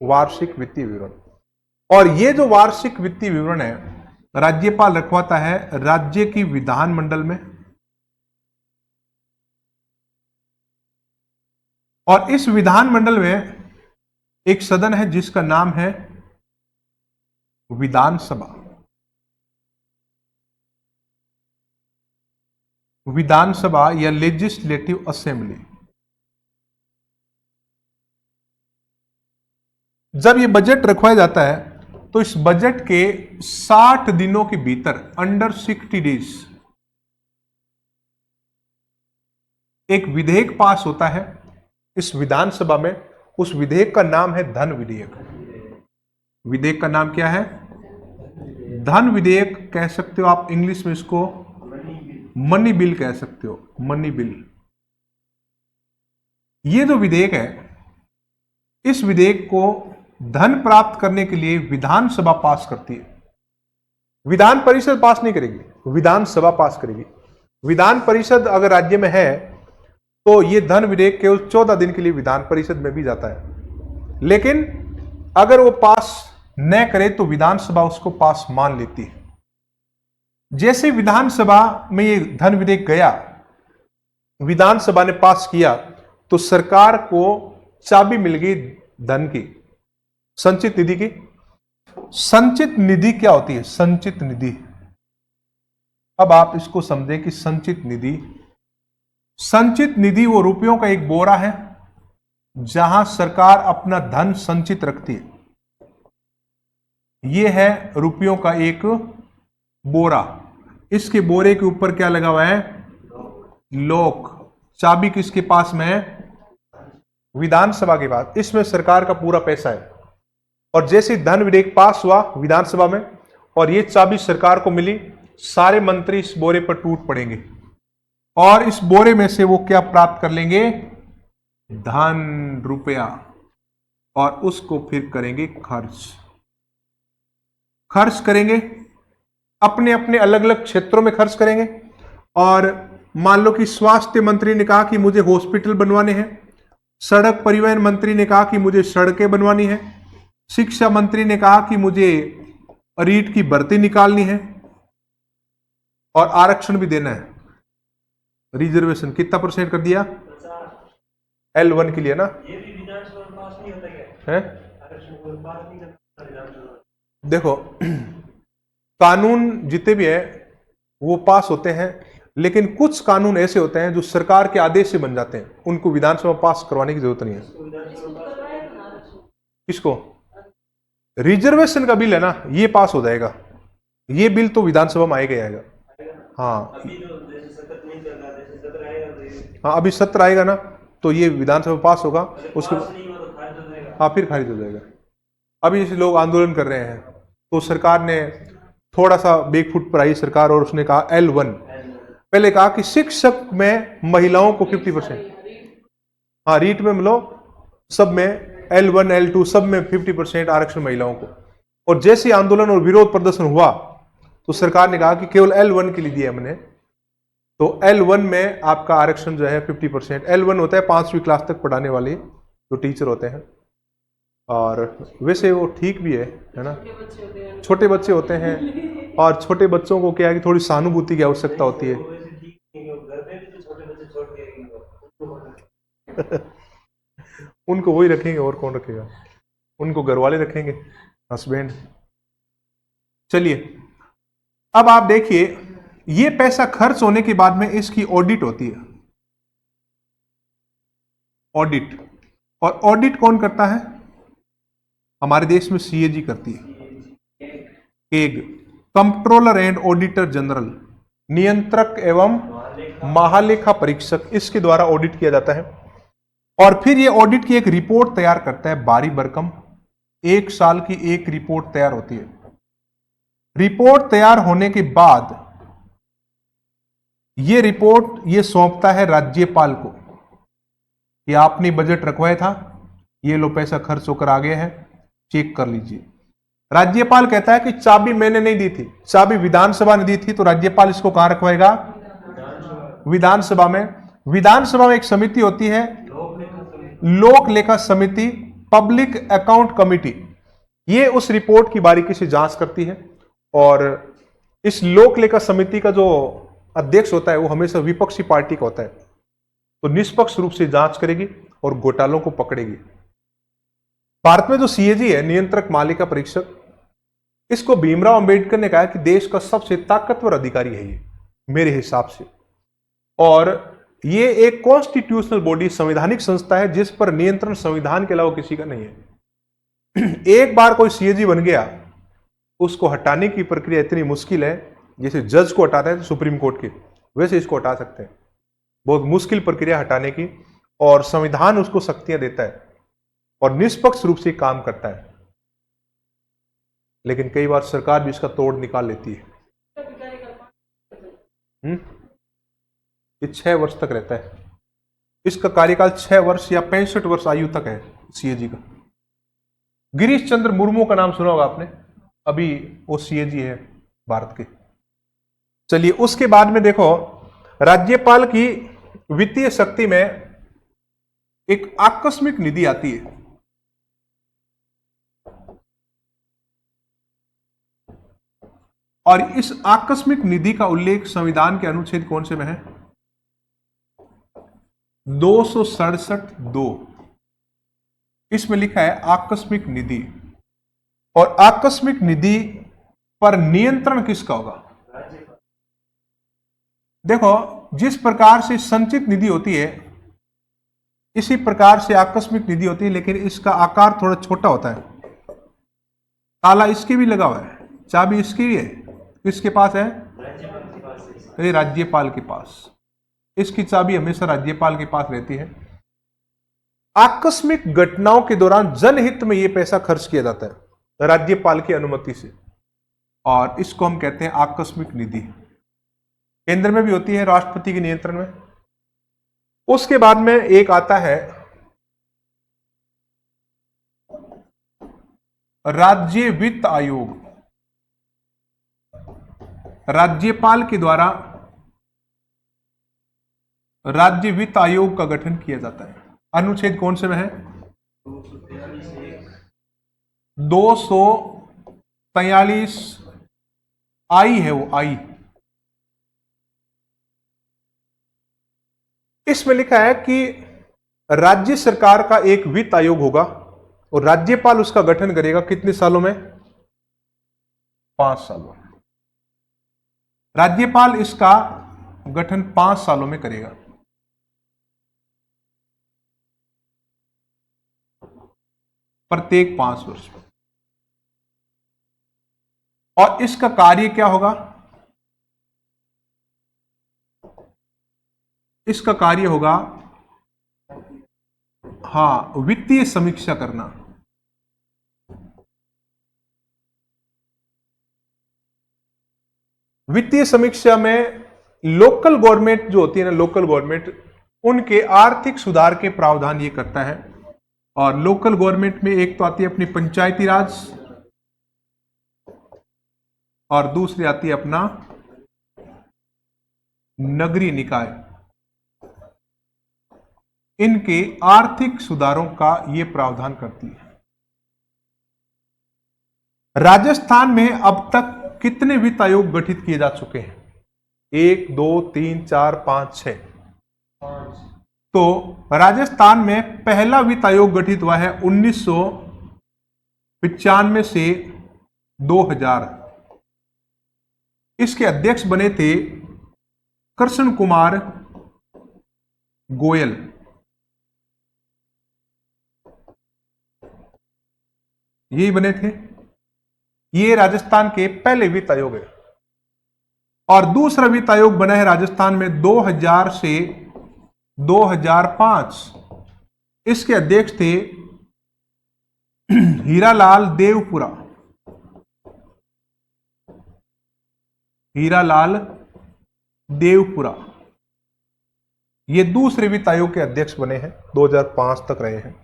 वार्षिक वित्तीय विवरण। और यह जो वार्षिक वित्तीय विवरण है राज्यपाल रखवाता है राज्य की विधानमंडल में, और इस विधानमंडल में एक सदन है जिसका नाम है विधानसभा। विधानसभा या लेजिस्लेटिव असेंबली। जब ये बजट रखवाया जाता है तो इस बजट के 60 दिनों के भीतर, अंडर 60 डेज, एक विधेयक पास होता है इस विधानसभा में। उस विधेयक का नाम है धन विधेयक। विधेयक का नाम क्या है? धन विधेयक कह सकते हो आप, इंग्लिश में इसको मनी बिल कह सकते हो, मनी बिल। ये जो विधेयक है, इस विधेयक को धन प्राप्त करने के लिए विधानसभा पास करती है। विधान परिषद पास नहीं करेगी, विधानसभा पास करेगी। विधान परिषद अगर राज्य में है तो यह धन विधेयक केवल 14 दिन के लिए विधान परिषद में भी जाता है, लेकिन अगर वो पास न करे तो विधानसभा उसको पास मान लेती है। जैसे विधानसभा में ये धन विधेयक गया, विधानसभा ने पास किया, तो सरकार को चाबी मिल गई धन की, संचित निधि की। संचित निधि क्या होती है? संचित निधि। अब आप इसको समझें कि संचित निधि वो रुपयों का एक बोरा है जहां सरकार अपना धन संचित रखती है। यह है रुपयों का एक बोरा। इसके बोरे के ऊपर क्या लगा हुआ है? लॉक। चाबी किसके पास में है? विधानसभा के पास। इसमें सरकार का पूरा पैसा है। और जैसे धन विधेयक पास हुआ विधानसभा में और ये चाबी सरकार को मिली, सारे मंत्री इस बोरे पर टूट पड़ेंगे और इस बोरे में से वो क्या प्राप्त कर लेंगे? धन, रुपया, और उसको फिर करेंगे खर्च करेंगे, अपने अपने अलग अलग क्षेत्रों में खर्च करेंगे। और मान लो कि स्वास्थ्य मंत्री ने कहा कि मुझे हॉस्पिटल बनवाने हैं, सड़क परिवहन मंत्री ने कहा कि मुझे सड़कें बनवानी है, शिक्षा मंत्री ने कहा कि मुझे रीट की भर्ती निकालनी है, और आरक्षण भी देना है। रिजर्वेशन कितना % कर दिया? L1 के लिए ना। ये भी विधानसभा पास नहीं होता क्या है? देखो कानून जितने भी है वो पास होते हैं, लेकिन कुछ कानून ऐसे होते हैं जो सरकार के आदेश से बन जाते हैं, उनको विधानसभा पास करवाने की जरूरत नहीं है। किसको? रिजर्वेशन का बिल है ना, ये पास हो जाएगा, ये बिल तो विधानसभा में आएगा ही आएगा। हाँ हाँ, अभी सत्र आएगा ना, तो ये विधानसभा पास होगा, उसके हाँ फिर खारिज हो जाएगा। अभी जैसे लोग आंदोलन कर रहे हैं, तो सरकार ने थोड़ा सा बैकफुट पर आई सरकार, और उसने कहा L1, पहले कहा कि शिक्षक में महिलाओं को 50%, हाँ रीट में मतलब सब में L1 L2 सब में 50% आरक्षण महिलाओं को। और जैसे आंदोलन और विरोध प्रदर्शन हुआ, तो सरकार ने कहा कि केवल L1 के लिए दिया हमने, तो L1 में आपका आरक्षण जो है 50%। L1 होता है 5वीं क्लास तक पढ़ाने वाले जो टीचर होते हैं, और वैसे वो ठीक भी है ना, छोटे बच्चे होते हैं, और छोटे बच्चों को क्या है कि थोड़ी सहानुभूति की आवश्यकता होती है। उनको वही रखेंगे, और कौन रखेगा, उनको घर वाले रखेंगे, हस्बैंड। चलिए अब आप देखिए, ये पैसा खर्च होने के बाद में इसकी ऑडिट होती है, ऑडिट। और ऑडिट कौन करता है? हमारे देश में CAG करती है, keg, controller and auditor general, नियंत्रक एवं महालेखा परीक्षक, इसके द्वारा ऑडिट किया जाता है। और फिर ये ऑडिट की एक रिपोर्ट तैयार करता है बारी बरकम, 1 साल की एक रिपोर्ट तैयार होती है। रिपोर्ट तैयार होने के बाद ये रिपोर्ट ये सौंपता है राज्यपाल को कि आपने बजट रखवाया था, ये लो पैसा खर्च होकर आ गया है, चेक कर लीजिए। राज्यपाल कहता है कि चाबी मैंने नहीं दी थी, चाबी विधानसभा ने दी थी, तो राज्यपाल इसको कहां रखवाएगा? विधानसभा में। विधानसभा में एक समिति होती है, लोक लेखा समिति, पब्लिक अकाउंट कमिटी, ये उस रिपोर्ट की बारीकी से जांच करती है। और इस लोक लेखा समिति का जो अध्यक्ष होता है वो हमेशा विपक्षी पार्टी का होता है, तो निष्पक्ष रूप से जांच करेगी और घोटालों को पकड़ेगी। भारत में जो CAG है, नियंत्रक मालिका परीक्षक, इसको भीमराव अंबेडकर ने कहा कि देश का सबसे ताकतवर अधिकारी है ये, मेरे हिसाब से। और ये एक कॉन्स्टिट्यूशनल बॉडी, संवैधानिक संस्था है, जिस पर नियंत्रण संविधान के अलावा किसी का नहीं है। एक बार कोई CAG बन गया, उसको हटाने की प्रक्रिया इतनी मुश्किल है, जैसे जज को हटाते हैं सुप्रीम कोर्ट के, वैसे इसको हटा सकते हैं। बहुत मुश्किल प्रक्रिया हटाने की, और संविधान उसको शक्तियां देता है और निष्पक्ष रूप से काम करता है। लेकिन कई बार सरकार भी इसका तोड़ निकाल लेती है। ये 6 वर्ष तक रहता है, इसका कार्यकाल 6 वर्ष या 65 वर्ष आयु तक है CAG का। गिरीश चंद्र मुर्मू का नाम सुना होगा आपने, अभी वो CAG है भारत के। चलिए उसके बाद में देखो, राज्यपाल की वित्तीय शक्ति में एक आकस्मिक निधि आती है। और इस आकस्मिक निधि का उल्लेख संविधान के अनुच्छेद कौन से में है? 267(2). इसमें लिखा है आकस्मिक निधि। और आकस्मिक निधि पर नियंत्रण किसका होगा? देखो, जिस प्रकार से संचित निधि होती है, इसी प्रकार से आकस्मिक निधि होती है, लेकिन इसका आकार थोड़ा छोटा होता है। ताला इसके भी लगा हुआ है, चाबी इसकी भी है, किसके पास है? राज्यपाल के पास। इसकी चाबी हमेशा राज्यपाल के पास रहती है। आकस्मिक घटनाओं के दौरान जनहित में यह पैसा खर्च किया जाता है राज्यपाल की अनुमति से, और इसको हम कहते हैं आकस्मिक निधि। केंद्र में भी होती है, राष्ट्रपति के नियंत्रण में। उसके बाद में एक आता है राज्य वित्त आयोग। राज्यपाल के द्वारा राज्य वित्त आयोग का गठन किया जाता है। अनुच्छेद कौन से में है? 243 आई है, वो आई। इसमें लिखा है कि राज्य सरकार का एक वित्त आयोग होगा और राज्यपाल उसका गठन करेगा। कितने सालों में? 5 सालों में। राज्यपाल इसका गठन 5 सालों में करेगा। प्रत्येक 5 वर्ष में। और इसका कार्य क्या होगा? इसका कार्य होगा वित्तीय समीक्षा करना। वित्तीय समीक्षा में लोकल गवर्नमेंट जो होती है ना, लोकल गवर्नमेंट, उनके आर्थिक सुधार के प्रावधान ये करता है। और लोकल गवर्नमेंट में एक तो आती है अपनी पंचायती राज और दूसरी आती है अपना नगरीय निकाय। इनके आर्थिक सुधारों का यह प्रावधान करती है। राजस्थान में अब तक कितने वित्त आयोग गठित किए जा चुके हैं? 1, 2, 3, 4, 5, 6। तो राजस्थान में पहला वित्त आयोग गठित हुआ है 1995 से 2000। इसके अध्यक्ष बने थे कृष्ण कुमार गोयल। यही बने थे। ये राजस्थान के पहले वित्त आयोग है। और दूसरा वित्त आयोग बना है राजस्थान में 2000 से 2005। इसके अध्यक्ष थे हीरालाल देवपुरा। हीरालाल देवपुरा ये दूसरे वित्त आयोग के अध्यक्ष बने हैं, 2005 तक रहे हैं।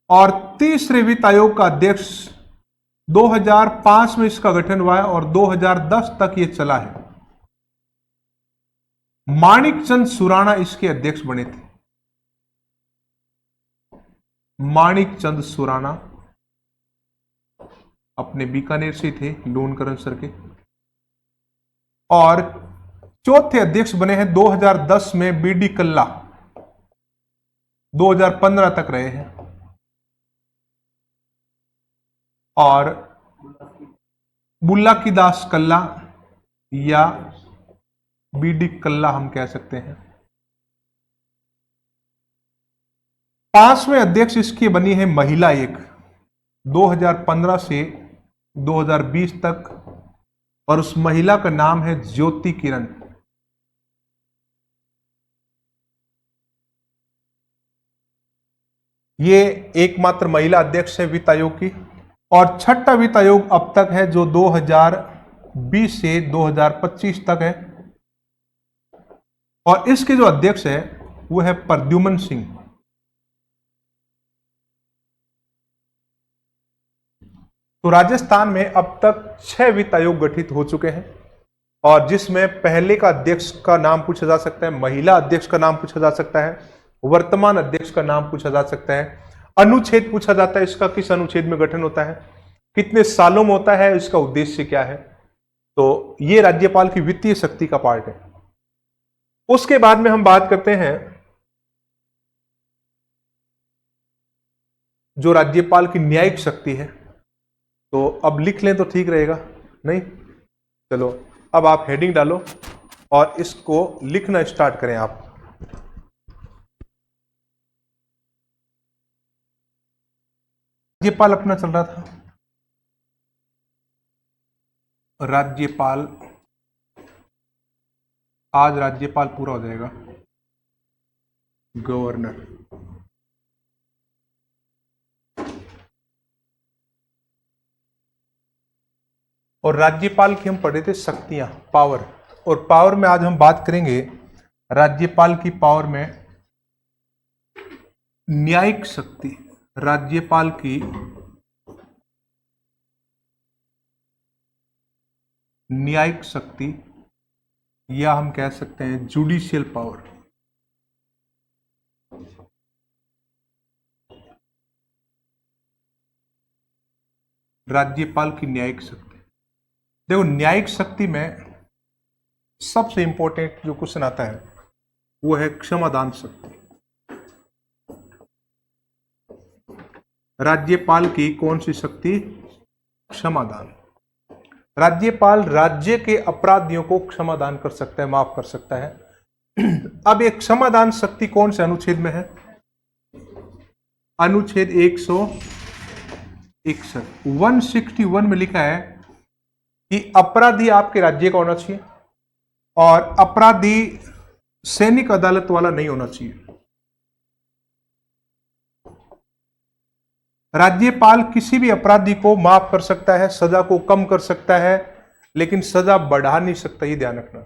और तीसरे वित्त आयोग का अध्यक्ष 2005 में इसका गठन हुआ है और 2010 तक ये चला है। माणिकचंद सुराणा इसके अध्यक्ष बने थे। माणिकचंद सुराणा अपने बीकानेर से थे, लूणकरण सर के। और चौथे अध्यक्ष बने हैं 2010 में बीडी कल्ला, 2015 तक रहे हैं। और बुल्ला की दास कल्ला या बीडी कल्ला हम कह सकते हैं। 5वें अध्यक्ष इसकी बनी है महिला एक, 2015 से 2020 तक। और उस महिला का नाम है ज्योति किरण। ये एकमात्र महिला अध्यक्ष है वित्त आयोग की। और छठा वित्त आयोग अब तक है जो 2020 से 2025 तक है। और इसके जो अध्यक्ष है वो है प्रद्युमन सिंह। तो राजस्थान में अब तक 6 वित्त आयोग गठित हो चुके हैं। और जिसमें पहले का अध्यक्ष का नाम पूछा जा सकता है, महिला अध्यक्ष का नाम पूछा जा सकता है, वर्तमान अध्यक्ष का नाम पूछा जा सकता है, अनुच्छेद पूछा जाता है इसका किस अनुच्छेद में गठन होता है, कितने सालों में होता है, इसका उद्देश्य क्या है। तो ये राज्यपाल की वित्तीय शक्ति का पार्ट है। उसके बाद में हम बात करते हैं जो राज्यपाल की न्यायिक शक्ति है। तो अब लिख लें तो ठीक रहेगा, नहीं? चलो अब आप हेडिंग डालो और इसको लिखना स्टार्ट करें आप। राज्यपाल अपना चल रहा था, राज्यपाल। आज राज्यपाल पूरा हो जाएगा, गवर्नर। और राज्यपाल की हम पढ़े थे शक्तियां, पावर। और पावर में आज हम बात करेंगे राज्यपाल की पावर में न्यायिक शक्ति। राज्यपाल की न्यायिक शक्ति या हम कह सकते हैं जुडिशियल पावर। राज्यपाल की न्यायिक शक्ति। देखो, न्यायिक शक्ति में सबसे इंपॉर्टेंट जो क्वेश्चन आता है वो है क्षमादान शक्ति। राज्यपाल की कौन सी शक्ति? क्षमादान। राज्यपाल राज्य के अपराधियों को क्षमादान कर सकता है, माफ कर सकता है। अब एक क्षमादान शक्ति कौन से अनुच्छेद में है? अनुच्छेद 161 में लिखा है कि अपराधी आपके राज्य का होना चाहिए और अपराधी सैनिक अदालत वाला नहीं होना चाहिए। राज्यपाल किसी भी अपराधी को माफ कर सकता है, सजा को कम कर सकता है, लेकिन सजा बढ़ा नहीं सकता, ये ध्यान रखना।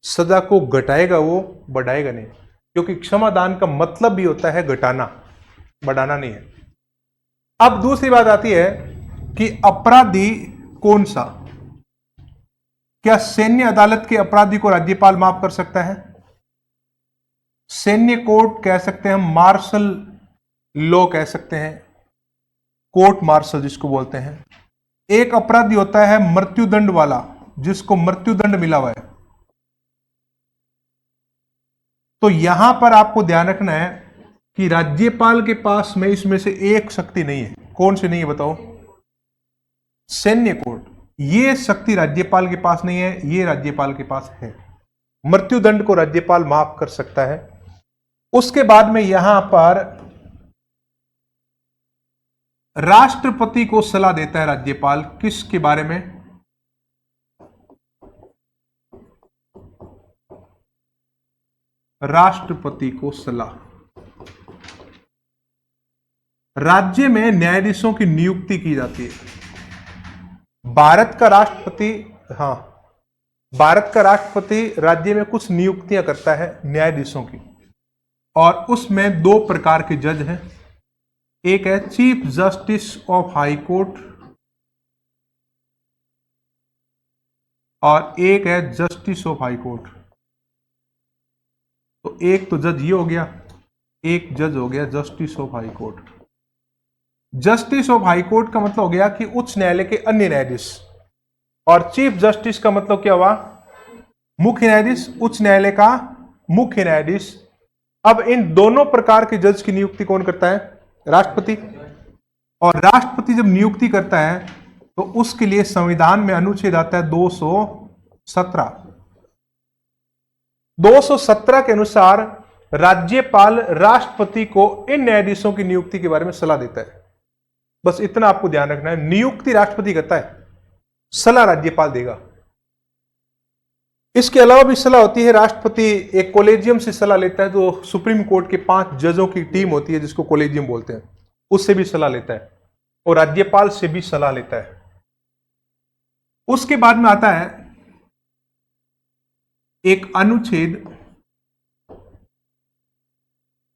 सजा को घटाएगा वो, बढ़ाएगा नहीं, क्योंकि क्षमादान का मतलब भी होता है घटाना, बढ़ाना नहीं है। अब दूसरी बात आती है कि अपराधी कौन सा? क्या सैन्य अदालत के अपराधी को राज्यपाल माफ कर सकता है? सैन्य कोर्ट कह सकते हैं, मार्शल लॉ कह सकते हैं, कोर्ट मार्शल जिसको बोलते हैं। एक अपराधी होता है मृत्युदंड वाला, जिसको मृत्युदंड मिला हुआ है। तो यहां पर आपको ध्यान रखना है कि राज्यपाल के पास में इसमें से एक शक्ति नहीं है। कौन सी नहीं है बताओ? सैन्य कोर्ट। ये शक्ति राज्यपाल के पास नहीं है, ये राज्यपाल के पास है। मृत्युदंड को राज्यपाल माफ कर सकता है। उसके बाद में यहां पर राष्ट्रपति को सलाह देता है राज्यपाल, किसके बारे में? राष्ट्रपति को सलाह। राज्य में न्यायाधीशों की नियुक्ति की जाती है। भारत का राष्ट्रपति, हां, भारत का राष्ट्रपति राज्य में कुछ नियुक्तियां करता है न्यायाधीशों की, और उसमें दो प्रकार के जज हैं। एक है chief justice of high court और एक है जस्टिस ऑफ हाई कोर्ट। तो एक तो जज ये हो गया, एक जज हो गया justice of high court. Justice of high court का मतलब हो गया कि उच्च न्यायालय के अन्य न्यायाधीश, और चीफ जस्टिस का मतलब क्या हुआ? मुख्य न्यायाधीश, उच्च न्यायालय का मुख्य न्यायाधीश। अब इन दोनों प्रकार के जज की नियुक्ति कौन करता है? राष्ट्रपति। और राष्ट्रपति जब नियुक्ति करता है तो उसके लिए संविधान में अनुच्छेद आता है 217। 217 के अनुसार राज्यपाल राष्ट्रपति को इन न्यायाधीशों की नियुक्ति के बारे में सलाह देता है। बस इतना आपको ध्यान रखना है, नियुक्ति राष्ट्रपति करता है, सलाह राज्यपाल देगा। इसके अलावा भी सलाह होती है। राष्ट्रपति एक कॉलेजियम से सलाह लेता है, जो सुप्रीम कोर्ट के 5 जजों की टीम होती है जिसको कॉलेजियम बोलते हैं, उससे भी सलाह लेता है, और राज्यपाल से भी सलाह लेता है। उसके बाद में आता है एक अनुच्छेद,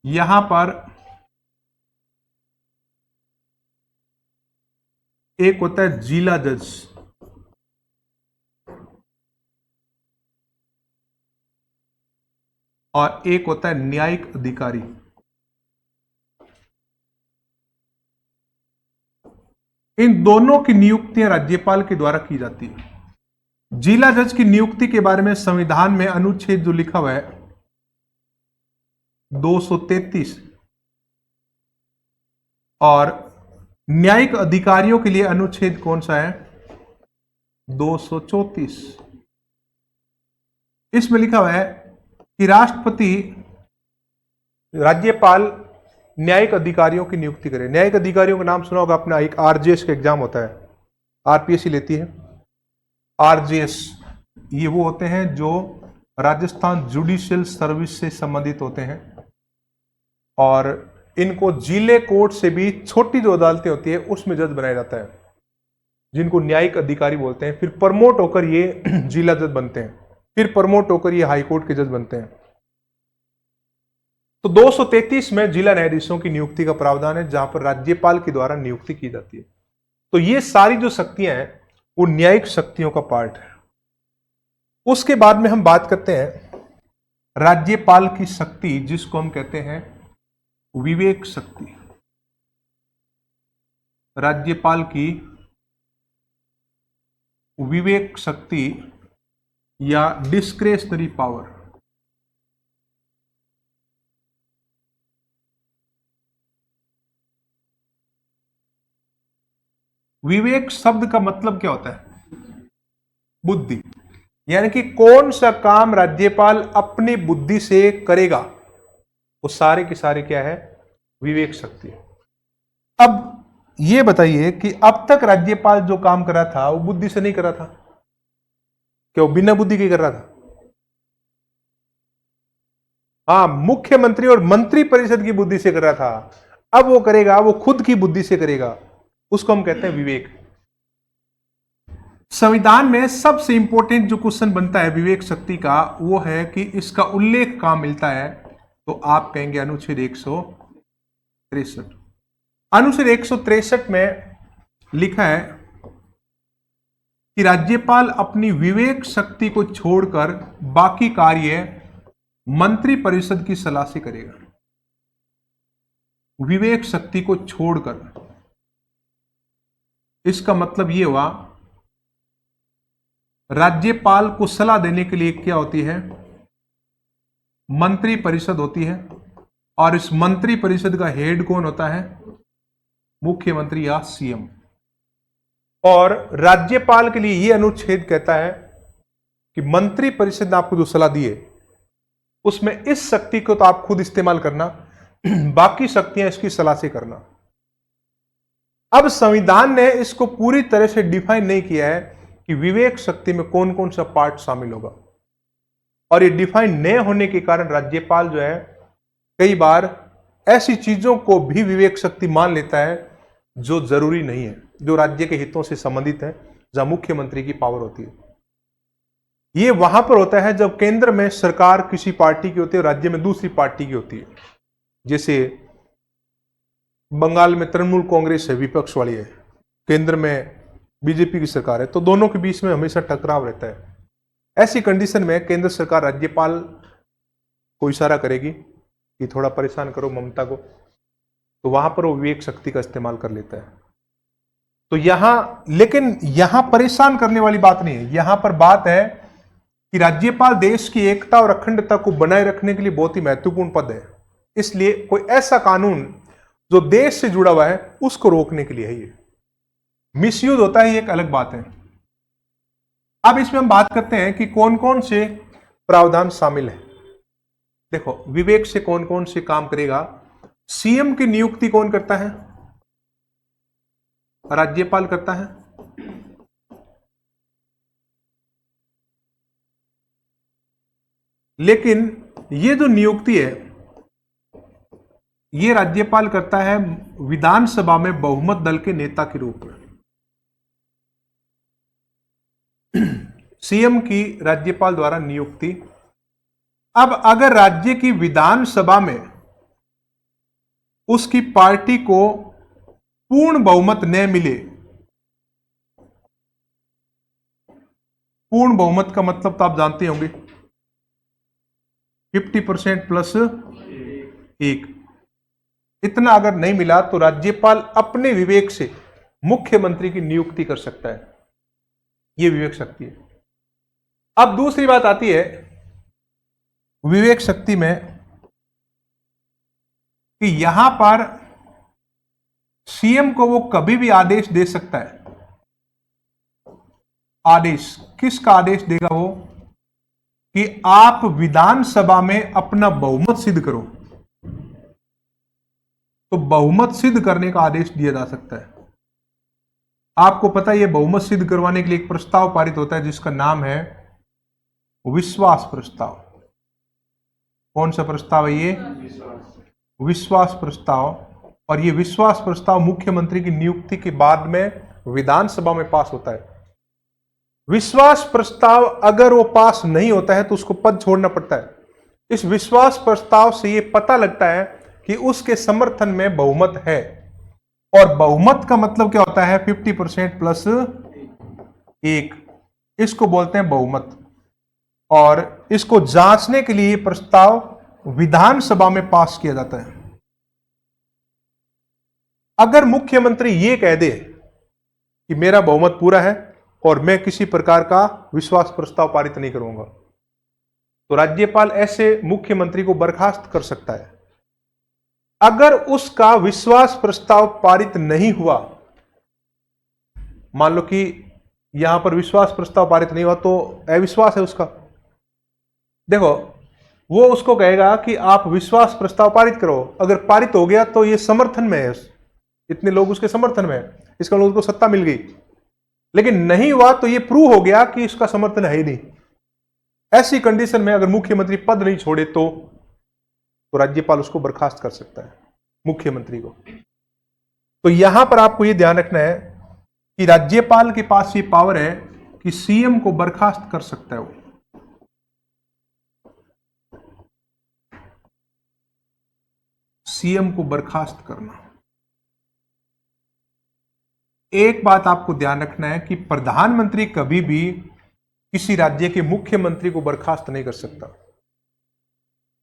यहां पर एक होता है जिला जज, और एक होता है न्यायिक अधिकारी। इन दोनों की नियुक्तियां राज्यपाल के द्वारा की जाती है। जिला जज की नियुक्ति के बारे में संविधान में अनुच्छेद जो लिखा हुआ है 233, और न्यायिक अधिकारियों के लिए अनुच्छेद कौन सा है? 234। इसमें लिखा हुआ है कि राज्यपाल न्यायिक अधिकारियों की नियुक्ति करे। न्यायिक अधिकारियों का नाम सुना होगा अपना, एक आरजेएस का एग्जाम होता है, आरपीएससी लेती है। आरजेएस ये वो होते हैं जो राजस्थान जुडिशियल सर्विस से संबंधित होते हैं, और इनको जिले कोर्ट से भी छोटी जो अदालतें होती है उसमें जज बनाया जाता है, जिनको न्यायिक अधिकारी बोलते हैं। फिर प्रमोट होकर ये जिला जज बनते हैं, फिर प्रमोट होकर ये हाई कोर्ट के जज बनते हैं। तो 233 में जिला न्यायाधीशों की नियुक्ति का प्रावधान है, जहां पर राज्यपाल के द्वारा नियुक्ति की जाती है। तो ये सारी जो शक्तियां हैं वो न्यायिक शक्तियों का पार्ट है। उसके बाद में हम बात करते हैं राज्यपाल की शक्ति, जिसको हम कहते हैं विवेक शक्ति। राज्यपाल की विवेक शक्ति या डिस्क्रेशनरी पावर। विवेक शब्द का मतलब क्या होता है? बुद्धि। यानी कि कौन सा काम राज्यपाल अपनी बुद्धि से करेगा, वो सारे के सारे क्या है? विवेक शक्ति। अब ये बताइए कि अब तक राज्यपाल जो काम करा था वो बुद्धि से नहीं करा था, क्या वो बिना बुद्धि के कर रहा था? हाँ, मुख्यमंत्री और मंत्री परिषद की बुद्धि से कर रहा था। अब वो करेगा, वो खुद की बुद्धि से करेगा, उसको हम कहते हैं विवेक। संविधान में सबसे इंपॉर्टेंट जो क्वेश्चन बनता है विवेक शक्ति का, वो है कि इसका उल्लेख कहां मिलता है, तो आप कहेंगे अनुच्छेद 163। अनुच्छेद 163 में लिखा है कि राज्यपाल अपनी विवेक शक्ति को छोड़कर बाकी कार्य मंत्री परिषद की सलाह से करेगा। विवेक शक्ति को छोड़कर, इसका मतलब यह हुआ राज्यपाल को सलाह देने के लिए क्या होती है, मंत्री परिषद होती है, और इस मंत्री परिषद का हेड कौन होता है, मुख्यमंत्री या सीएम। और राज्यपाल के लिए यह अनुच्छेद कहता है कि मंत्री परिषद ने आपको जो सलाह दी है उसमें इस शक्ति को तो आप खुद इस्तेमाल करना, बाकी शक्तियां इसकी सलाह से करना। अब संविधान ने इसको पूरी तरह से डिफाइन नहीं किया है कि विवेक शक्ति में कौन कौन सा पार्ट शामिल होगा, और ये डिफाइन न होने के कारण राज्यपाल जो है कई बार ऐसी चीजों को भी विवेक शक्ति मान लेता है जो जरूरी नहीं है, जो राज्य के हितों से संबंधित है, जहां मुख्यमंत्री की पावर होती है। ये वहां पर होता है जब केंद्र में सरकार किसी पार्टी की होती है और राज्य में दूसरी पार्टी की होती है। जैसे बंगाल में तृणमूल कांग्रेस है, विपक्ष वाली है, केंद्र में बीजेपी की सरकार है, तो दोनों के बीच में हमेशा टकराव रहता है। ऐसी कंडीशन में केंद्र सरकार राज्यपाल को इशारा करेगी कि थोड़ा परेशान करो ममता को, तो वहां पर वो विवेक शक्ति का इस्तेमाल कर लेता है। तो लेकिन यहां परेशान करने वाली बात नहीं है, यहां पर बात है कि राज्यपाल देश की एकता और अखंडता को बनाए रखने के लिए बहुत ही महत्वपूर्ण पद है। इसलिए कोई ऐसा कानून जो देश से जुड़ा हुआ है उसको रोकने के लिए है। ये मिसयूज होता है, ये एक अलग बात है। अब इसमें हम बात करते हैं कि कौन कौन से प्रावधान शामिल है। देखो, विवेक से कौन कौन से काम करेगा। सीएम की नियुक्ति कौन करता है, राज्यपाल करता है। लेकिन ये जो नियुक्ति है ये राज्यपाल करता है विधानसभा में बहुमत दल के नेता के रूप में। सीएम की राज्यपाल द्वारा नियुक्ति। अब अगर राज्य की विधानसभा में उसकी पार्टी को पूर्ण बहुमत न मिले, पूर्ण बहुमत का मतलब तो आप जानते होंगे 50% प्लस 1, इतना अगर नहीं मिला तो राज्यपाल अपने विवेक से मुख्यमंत्री की नियुक्ति कर सकता है। यह विवेक शक्ति है। अब दूसरी बात आती है विवेक शक्ति में कि यहां पर सीएम को वो कभी भी आदेश दे सकता है। आदेश किसका आदेश देगा वो, कि आप विधानसभा में अपना बहुमत सिद्ध करो। तो बहुमत सिद्ध करने का आदेश दिया जा सकता है। आपको पता है, यह बहुमत सिद्ध करवाने के लिए एक प्रस्ताव पारित होता है जिसका नाम है विश्वास प्रस्ताव। कौन सा प्रस्ताव है ये, विश्वास प्रस्ताव। और यह विश्वास प्रस्ताव मुख्यमंत्री की नियुक्ति के बाद में विधानसभा में पास होता है। विश्वास प्रस्ताव अगर वो पास नहीं होता है तो उसको पद छोड़ना पड़ता है। इस विश्वास प्रस्ताव से यह पता लगता है कि उसके समर्थन में बहुमत है, और बहुमत का मतलब क्या होता है, 50% प्लस 1, इसको बोलते हैं बहुमत। और इसको जांचने के लिए प्रस्ताव विधानसभा में पास किया जाता है। अगर मुख्यमंत्री यह कह दे कि मेरा बहुमत पूरा है और मैं किसी प्रकार का विश्वास प्रस्ताव पारित नहीं करूंगा, तो राज्यपाल ऐसे मुख्यमंत्री को बर्खास्त कर सकता है। अगर उसका विश्वास प्रस्ताव पारित नहीं हुआ, मान लो कि यहां पर विश्वास प्रस्ताव पारित नहीं हुआ तो अविश्वास है उसका। देखो, वो उसको कहेगा कि आप विश्वास प्रस्ताव पारित करो। अगर पारित हो गया तो ये समर्थन में है, इतने लोग उसके समर्थन में है, इसका मतलब उसको सत्ता मिल गई। लेकिन नहीं हुआ तो यह प्रूव हो गया कि इसका समर्थन है ही नहीं। ऐसी कंडीशन में अगर मुख्यमंत्री पद नहीं छोड़े तो राज्यपाल उसको बर्खास्त कर सकता है, मुख्यमंत्री को। तो यहां पर आपको यह ध्यान रखना है कि राज्यपाल के पास ये पावर है कि सीएम को बर्खास्त कर सकता है वो। सीएम को बर्खास्त करना। एक बात आपको ध्यान रखना है कि प्रधानमंत्री कभी भी किसी राज्य के मुख्यमंत्री को बर्खास्त नहीं कर सकता।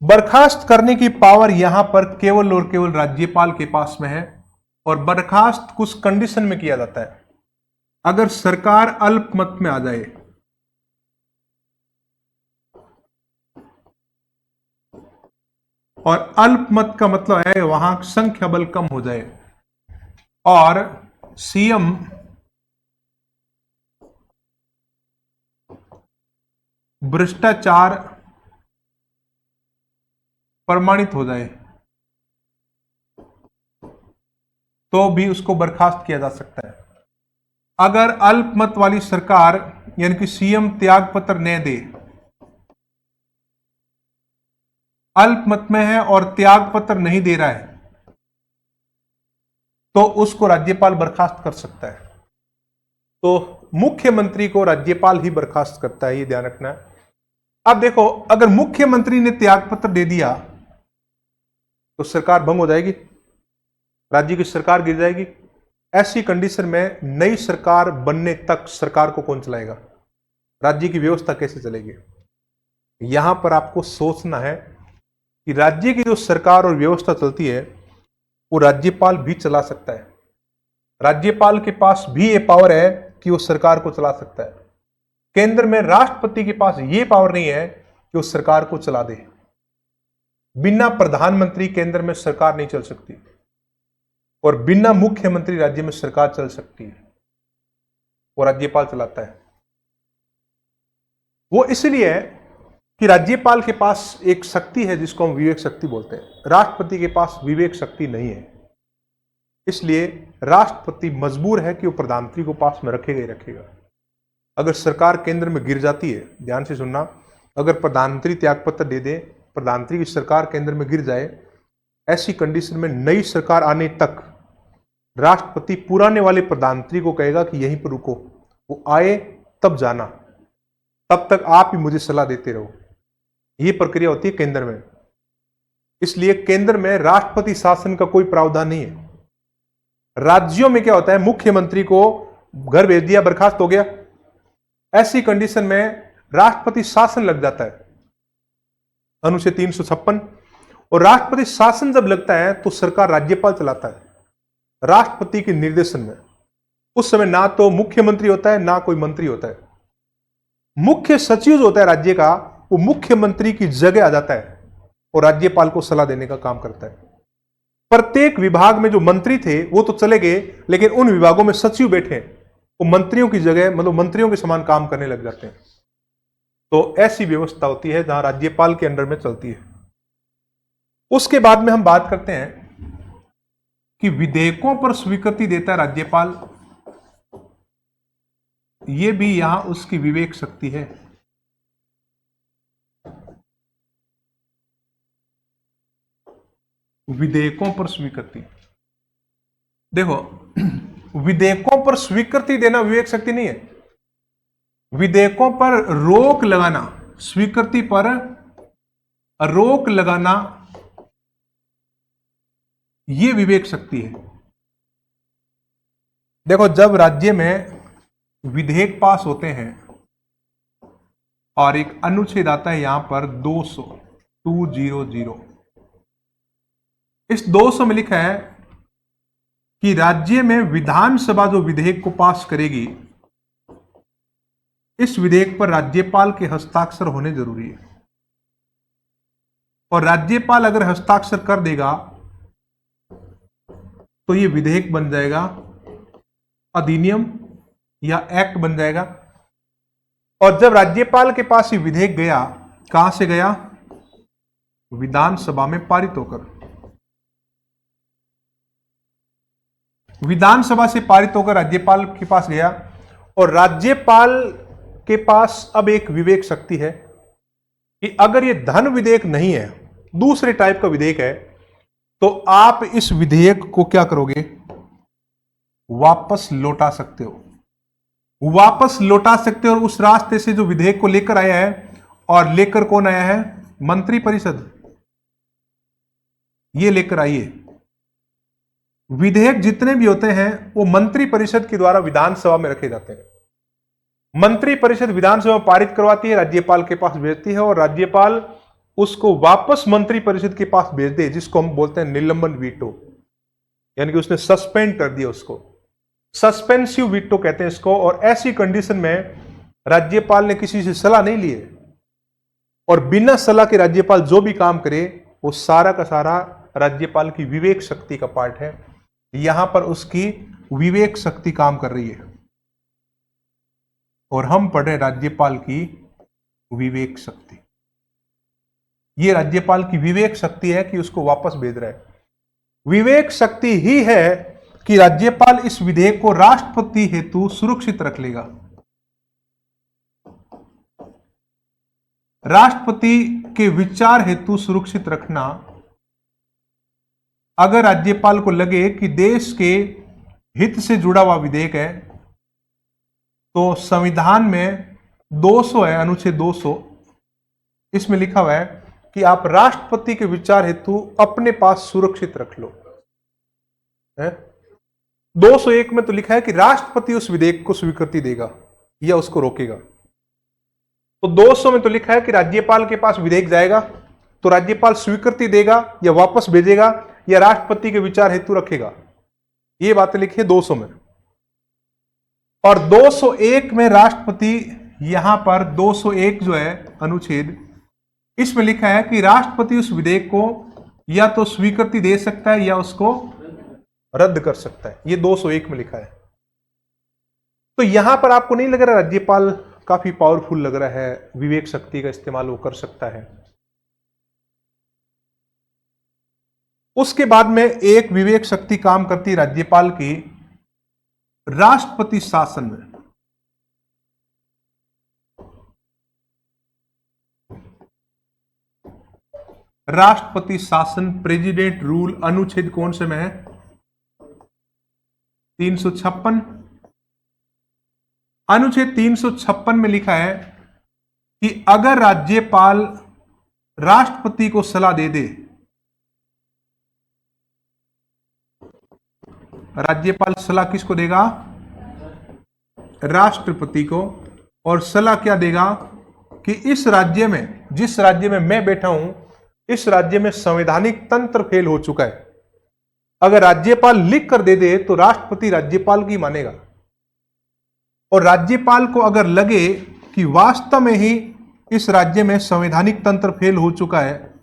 बर्खास्त करने की पावर यहां पर केवल और केवल राज्यपाल के पास में है, और बर्खास्त कुछ कंडीशन में किया जाता है। अगर सरकार अल्पमत में आ जाए, और अल्पमत का मतलब है वहां संख्या बल कम हो जाए, और सीएम भ्रष्टाचार प्रमाणित हो जाए, तो भी उसको बर्खास्त किया जा सकता है। अगर अल्पमत वाली सरकार यानी कि सीएम त्यागपत्र न दे, अल्पमत में है और त्यागपत्र नहीं दे रहा है, तो उसको राज्यपाल बर्खास्त कर सकता है। तो मुख्यमंत्री को राज्यपाल ही बर्खास्त करता है, ये ध्यान रखना है। अब देखो, अगर मुख्यमंत्री ने त्यागपत्र दे दिया तो सरकार भंग हो जाएगी, राज्य की सरकार गिर जाएगी। ऐसी कंडीशन में नई सरकार बनने तक सरकार को कौन चलाएगा, राज्य की व्यवस्था कैसे चलेगी? यहां पर आपको सोचना है कि राज्य की जो सरकार और व्यवस्था चलती है वो राज्यपाल भी चला सकता है। राज्यपाल के पास भी ये पावर है कि वो सरकार को चला सकता है। केंद्र में राष्ट्रपति के पास ये पावर नहीं है कि वो सरकार को चला दे। बिना प्रधानमंत्री केंद्र में सरकार नहीं चल सकती, और बिना मुख्यमंत्री राज्य में सरकार चल सकती है, वो राज्यपाल चलाता है। वो इसलिए है कि राज्यपाल के पास एक शक्ति है जिसको हम विवेक शक्ति बोलते हैं। राष्ट्रपति के पास विवेक शक्ति नहीं है, इसलिए राष्ट्रपति मजबूर है कि वो प्रधानमंत्री को पास में रखेगा ही रखेगा। अगर सरकार केंद्र में गिर जाती है, ध्यान से सुनना, अगर प्रधानमंत्री त्यागपत्र दे दे, प्रधानमंत्री की सरकार केंद्र में गिर जाए, ऐसी कंडीशन में नई सरकार आने तक राष्ट्रपति पुराने वाले प्रधानमंत्री को कहेगा कि यहीं पर रुको, वो आए तब जाना, तब तक आप ही मुझे सलाह देते रहो। ये प्रक्रिया होती है केंद्र में। इसलिए केंद्र में राष्ट्रपति शासन का कोई प्रावधान नहीं है। राज्यों में क्या होता है, मुख्यमंत्री को घर भेज दिया, बर्खास्त हो गया, ऐसी कंडीशन में राष्ट्रपति शासन लग जाता है, अनुच्छेद 356। और राष्ट्रपति शासन जब लगता है तो सरकार राज्यपाल चलाता है राष्ट्रपति के निर्देशन में। उस समय ना तो मुख्यमंत्री होता है ना कोई मंत्री होता है। मुख्य सचिव जो होता है राज्य का, वो मुख्यमंत्री की जगह आ जाता है और राज्यपाल को सलाह देने का काम करता है। प्रत्येक विभाग में जो मंत्री थे वो तो चले गए, लेकिन उन विभागों में सचिव बैठे, वो मंत्रियों की जगह मतलब मंत्रियों के समान काम करने लग जाते हैं। तो ऐसी व्यवस्था होती है जहां राज्यपाल के अंडर में चलती है। उसके बाद में हम बात करते हैं कि विधेयकों पर स्वीकृति देता है राज्यपाल। यह भी यहां उसकी विवेक शक्ति है। विधेयकों पर स्वीकृति, देखो, विधेयकों पर स्वीकृति देना विवेक शक्ति नहीं है। विधेयकों पर रोक लगाना, स्वीकृति पर रोक लगाना, यह विवेक शक्ति है। देखो, जब राज्य में विधेयक पास होते हैं और एक अनुच्छेद आता है यहां पर 200 इस 200 में लिखा है कि राज्य में विधानसभा जो विधेयक को पास करेगी, इस विधेयक पर राज्यपाल के हस्ताक्षर होने जरूरी है। और राज्यपाल अगर हस्ताक्षर कर देगा तो यह विधेयक बन जाएगा, अधिनियम या एक्ट बन जाएगा। और जब राज्यपाल के पास ये विधेयक गया, कहां से गया? विधानसभा में पारित होकर। विधानसभा से पारित होकर राज्यपाल के पास गया और राज्यपाल के पास अब एक विवेक शक्ति है कि अगर ये धन विधेयक नहीं है, दूसरे टाइप का विधेयक है, तो आप इस विधेयक को क्या करोगे, वापस लौटा सकते हो, वापस लौटा सकते हो। और उस रास्ते से जो विधेयक को लेकर आया है, और लेकर कौन आया है, मंत्रिपरिषद, ये लेकर आइए। विधेयक जितने भी होते हैं वो मंत्रिपरिषद के द्वारा विधानसभा में रखे जाते हैं। मंत्रिपरिषद विधानसभा पारित करवाती है, राज्यपाल के पास भेजती है, और राज्यपाल उसको वापस मंत्रिपरिषद के पास भेज दे, जिसको हम बोलते हैं निलंबन वीटो, यानी कि उसने सस्पेंड कर दिया, उसको सस्पेंसिव वीटो कहते हैं इसको। और ऐसी कंडीशन में राज्यपाल ने किसी से सलाह नहीं ली है, और बिना सलाह के राज्यपाल जो भी काम करे वो सारा का सारा राज्यपाल की विवेक शक्ति का पार्ट है। यहां पर उसकी विवेक शक्ति काम कर रही है, और हम पढ़ रहे राज्यपाल की विवेक शक्ति। ये राज्यपाल की विवेक शक्ति है कि उसको वापस भेज रहा है। विवेक शक्ति ही है कि राज्यपाल इस विधेयक को राष्ट्रपति हेतु सुरक्षित रख लेगा। राष्ट्रपति के विचार हेतु सुरक्षित रखना, अगर राज्यपाल को लगे कि देश के हित से जुड़ा हुआ विधेयक है, तो संविधान में 200 है, अनुच्छेद 200, इसमें लिखा हुआ है कि आप राष्ट्रपति के विचार हेतु अपने पास सुरक्षित रख लो। 201 में तो लिखा है कि राष्ट्रपति उस विधेयक को स्वीकृति देगा या उसको रोकेगा। तो 200 में तो लिखा है कि राज्यपाल के पास विधेयक जाएगा तो राज्यपाल स्वीकृति देगा या वापस भेजेगा या राष्ट्रपति के विचार हेतु रखेगा। ये बातें लिखी है 200 में। और 201 में राष्ट्रपति, यहां पर 201 जो है अनुच्छेद, इसमें लिखा है कि राष्ट्रपति उस विधेयक को या तो स्वीकृति दे सकता है या उसको रद्द कर सकता है। ये 201 में लिखा है। तो यहां पर आपको नहीं लग रहा राज्यपाल काफी पावरफुल लग रहा है, विवेक शक्ति का इस्तेमाल वो कर सकता है। उसके बाद में एक विवेक शक्ति काम करती है राज्यपाल की राष्ट्रपति शासन में। राष्ट्रपति शासन, प्रेसिडेंट रूल, अनुच्छेद कौन से में है, 356। अनुच्छेद 356 में लिखा है कि अगर राज्यपाल राष्ट्रपति को सलाह दे दे, राज्यपाल सलाह किसको देगा, राष्ट्रपति को, और सलाह क्या देगा कि इस राज्य में, जिस राज्य में मैं बैठा हूं, इस राज्य में संवैधानिक तंत्र फेल हो चुका है। अगर राज्यपाल लिख कर दे दे तो राष्ट्रपति राज्यपाल की मानेगा, और राज्यपाल को अगर लगे कि वास्तव में ही इस राज्य में संवैधानिक तंत्र फेल हो चुका है,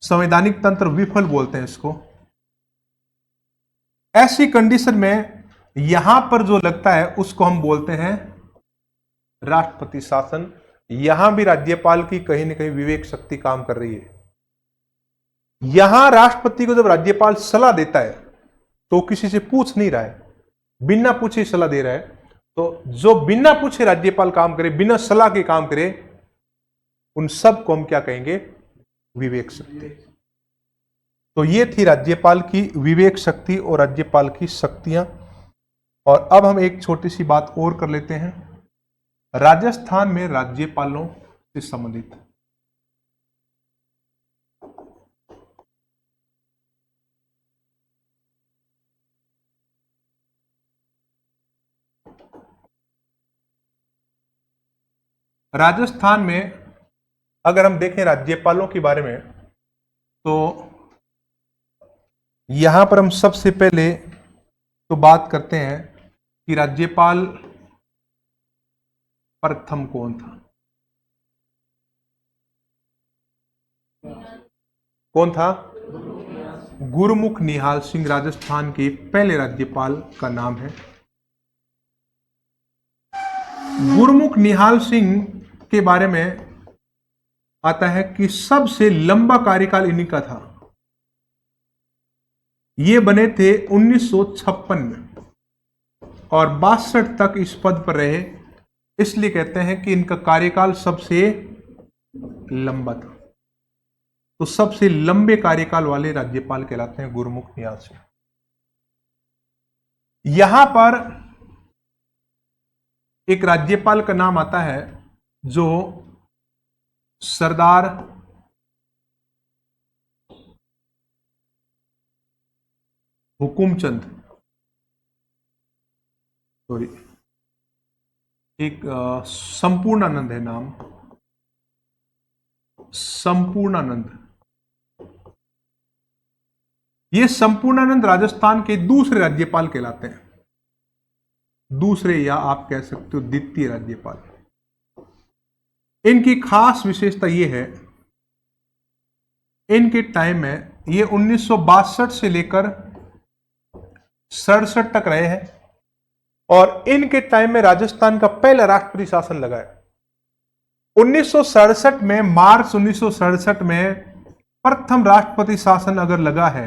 संवैधानिक तंत्र विफल बोलते हैं इसको, ऐसी कंडीशन में यहां पर जो लगता है उसको हम बोलते हैं राष्ट्रपति शासन। यहां भी राज्यपाल की कहीं ना कहीं विवेक शक्ति काम कर रही है। यहां राष्ट्रपति को जब राज्यपाल सलाह देता है तो किसी से पूछ नहीं रहा है, बिना पूछे सलाह दे रहा है। तो जो बिना पूछे राज्यपाल काम करे, बिना सलाह के काम करे, उन सब को हम क्या कहेंगे, विवेक शक्ति। तो ये थी राज्यपाल की विवेक शक्ति और राज्यपाल की शक्तियां। और अब हम एक छोटी सी बात और कर लेते हैं, राजस्थान में राज्यपालों से संबंधित। राजस्थान में अगर हम देखें राज्यपालों के बारे में, तो यहां पर हम सबसे पहले तो बात करते हैं कि राज्यपाल प्रथम कौन था। कौन था, गुरमुख निहाल सिंह राजस्थान के पहले राज्यपाल का नाम है। गुरमुख निहाल सिंह के बारे में आता है कि सबसे लंबा कार्यकाल इन्हीं का था। ये बने थे 1956 में, और 62 तक इस पद पर रहे, इसलिए कहते हैं कि इनका कार्यकाल सबसे लंबा था। तो सबसे लंबे कार्यकाल वाले राज्यपाल कहलाते हैं गुरमुख नियाज़। यहां पर एक राज्यपाल का नाम आता है जो सरदार हुकुमचंद, सॉरी, एक संपूर्णानंद है नाम, संपूर्णानंद। ये संपूर्णानंद राजस्थान के दूसरे राज्यपाल कहलाते हैं, दूसरे या आप कह सकते हो द्वितीय राज्यपाल। इनकी खास विशेषता यह है, इनके टाइम में ये 1962 से लेकर 67 तक रहे हैं और इनके टाइम में राजस्थान का पहला राष्ट्रपति शासन लगा है। 1967 में, मार्च 1967 में प्रथम राष्ट्रपति शासन अगर लगा है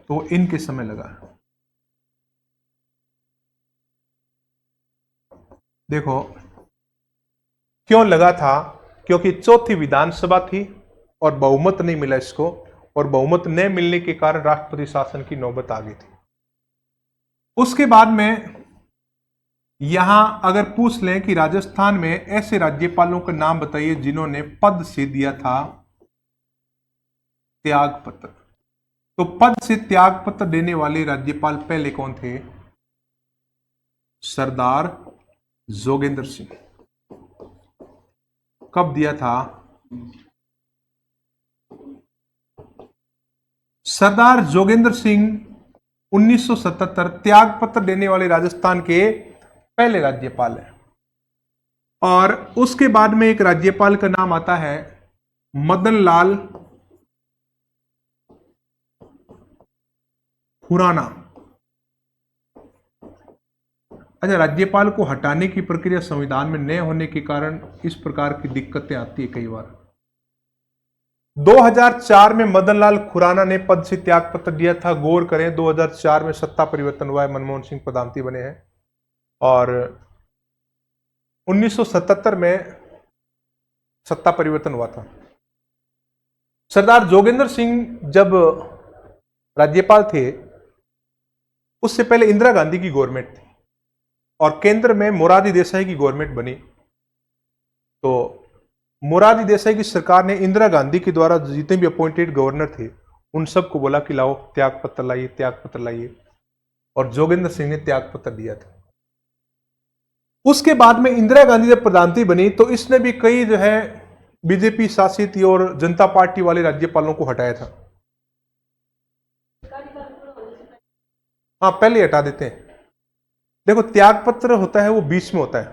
तो इनके समय लगा है। देखो क्यों लगा था, क्योंकि चौथी विधानसभा थी और बहुमत नहीं मिला इसको, और बहुमत न मिलने के कारण राष्ट्रपति शासन की नौबत आ गई थी। उसके बाद में यहां अगर पूछ लें कि राजस्थान में ऐसे राज्यपालों का नाम बताइए जिन्होंने पद से दिया था त्याग पत्र, तो पद से त्याग पत्र देने वाले राज्यपाल पहले कौन थे? सरदार जोगेंद्र सिंह। कब दिया था? सरदार जोगेंद्र सिंह 1977 त्याग पत्र देने वाले राजस्थान के पहले राज्यपाल हैं। और उसके बाद में एक राज्यपाल का नाम आता है मदन लाल खुराना। अच्छा, राज्यपाल को हटाने की प्रक्रिया संविधान में न होने के कारण इस प्रकार की दिक्कतें आती है कई बार। 2004 में मदन लाल खुराना ने पद से त्याग पत्र दिया था। गौर करें, 2004 में सत्ता परिवर्तन हुआ है, मनमोहन सिंह प्रधानमंत्री बने हैं और 1977 में सत्ता परिवर्तन हुआ था। सरदार जोगेंद्र सिंह जब राज्यपाल थे उससे पहले इंदिरा गांधी की गवर्नमेंट थी और केंद्र में मोरारजी देसाई की गवर्नमेंट बनी। तो मोरारजी देसाई की सरकार ने इंदिरा गांधी के द्वारा जितने भी अपॉइंटेड गवर्नर थे उन सबको बोला कि लाओ त्याग पत्र लाइए, त्याग पत्र लाइए, और जोगेंद्र सिंह ने त्याग पत्र दिया था। उसके बाद में इंदिरा गांधी जब प्रधानमंत्री बनी तो इसने भी कई जो है बीजेपी शासित और जनता पार्टी वाले राज्यपालों को हटाया था। हाँ, पहले हटा देते हैं। देखो, त्याग पत्र होता है वो बीच में होता है,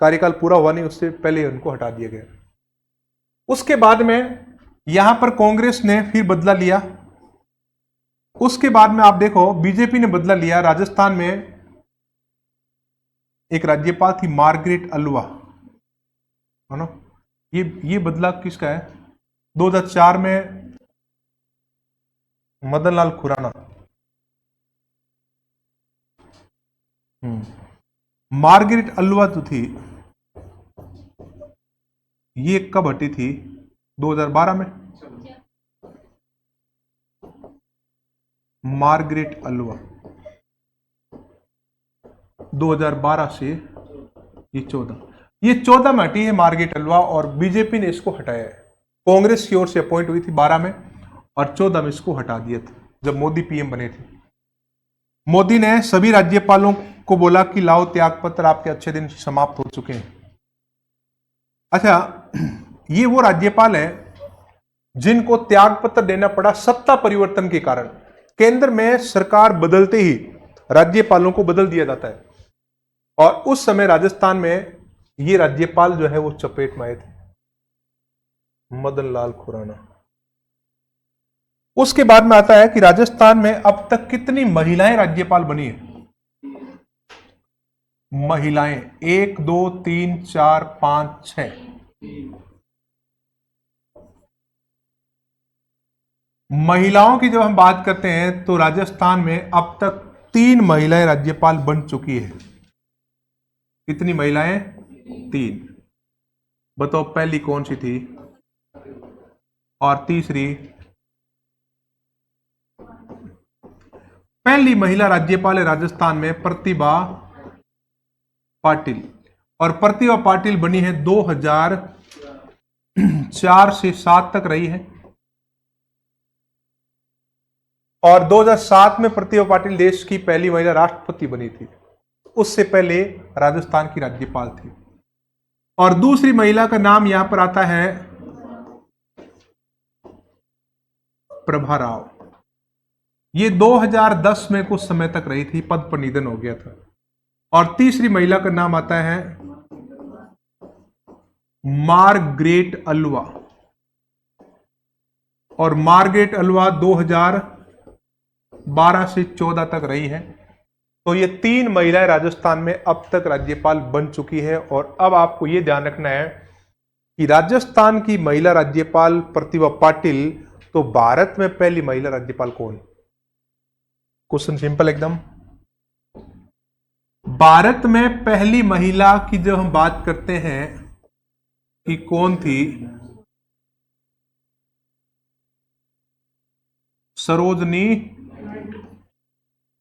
कार्यकाल पूरा हुआ नहीं उससे पहले उनको हटा दिया गया। उसके बाद में यहां पर कांग्रेस ने फिर बदला लिया। उसके बाद में आप देखो बीजेपी ने बदला लिया। राजस्थान में एक राज्यपाल थी मार्गरेट अलवा, है ना। ये बदला किसका है? 2004 में मदन लाल खुराना। मार्गरेट अलवा जो थी ये कब हटी थी? 2012 में। मार्गरेट अलवा 2012 से ये 14 में हटी है मार्गरेट अलवा, और बीजेपी ने इसको हटाया है। कांग्रेस की ओर से अपॉइंट हुई थी 12 में और 14 में इसको हटा दिया था जब मोदी पीएम बने थे। मोदी ने सभी राज्यपालों को बोला कि लाओ त्याग पत्र, आपके अच्छे दिन समाप्त हो चुके हैं। अच्छा, ये वो राज्यपाल है जिनको त्याग पत्र देना पड़ा सत्ता परिवर्तन के कारण। केंद्र में सरकार बदलते ही राज्यपालों को बदल दिया जाता है और उस समय राजस्थान में ये राज्यपाल जो है वो चपेट में आए थे, मदन लाल खुराना। उसके बाद में आता है कि राजस्थान में अब तक कितनी महिलाएं राज्यपाल बनी है? महिलाएं 1 2 3 4 5 6। महिलाओं की जब हम बात करते हैं तो राजस्थान में अब तक 3 महिलाएं राज्यपाल बन चुकी है। कितनी महिलाएं? 3। बताओ पहली कौन सी थी और तीसरी? पहली महिला राज्यपाल है राजस्थान में प्रतिभा पाटिल, और प्रतिभा पाटिल बनी है 2004 से 7 तक रही है, और 2007 में प्रतिभा पाटिल देश की पहली महिला राष्ट्रपति बनी थी। उससे पहले राजस्थान की राज्यपाल थी। और दूसरी महिला का नाम यहां पर आता है प्रभा राव। ये 2010 में कुछ समय तक रही थी, पद पर निधन हो गया था। और तीसरी महिला का नाम आता है मार्गरेट अल्वा, और मार्गरेट अल्वा 2012 से 14 तक रही है। तो ये 3 महिलाएं राजस्थान में अब तक राज्यपाल बन चुकी है। और अब आपको यह ध्यान रखना है कि राजस्थान की महिला राज्यपाल प्रतिभा पाटिल, तो भारत में पहली महिला राज्यपाल कौन? क्वेश्चन सिंपल एकदम। भारत में पहली महिला की जब हम बात करते हैं कि कौन थी, सरोजनी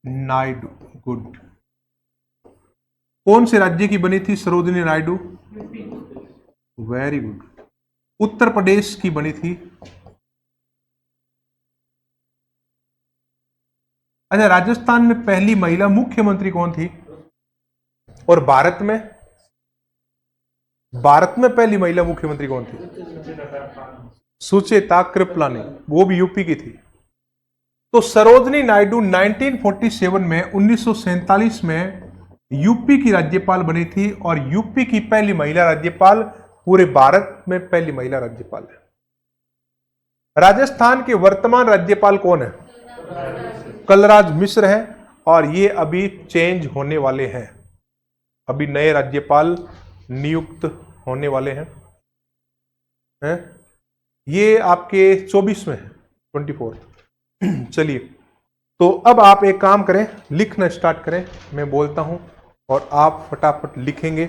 नायडू। गुड। कौन से राज्य की बनी थी सरोजनी नायडू? Very good. उत्तर प्रदेश की बनी थी। अच्छा, राजस्थान में पहली महिला मुख्यमंत्री कौन थी? और भारत में पहली महिला मुख्यमंत्री कौन थी? सुचेता कृपलानी, वो भी यूपी की थी। तो सरोजनी नायडू 1947 में 1947 में यूपी की राज्यपाल बनी थी, और यूपी की पहली महिला राज्यपाल, पूरे भारत में पहली महिला राज्यपाल है। राजस्थान के वर्तमान राज्यपाल कौन है? कलराज मिश्र है, और ये अभी चेंज होने वाले हैं। अभी नए राज्यपाल नियुक्त होने वाले हैं। ये आपके 24 में है, 24। चलिए, तो अब आप एक काम करें, लिखना स्टार्ट करें। मैं बोलता हूं और आप फटाफट लिखेंगे।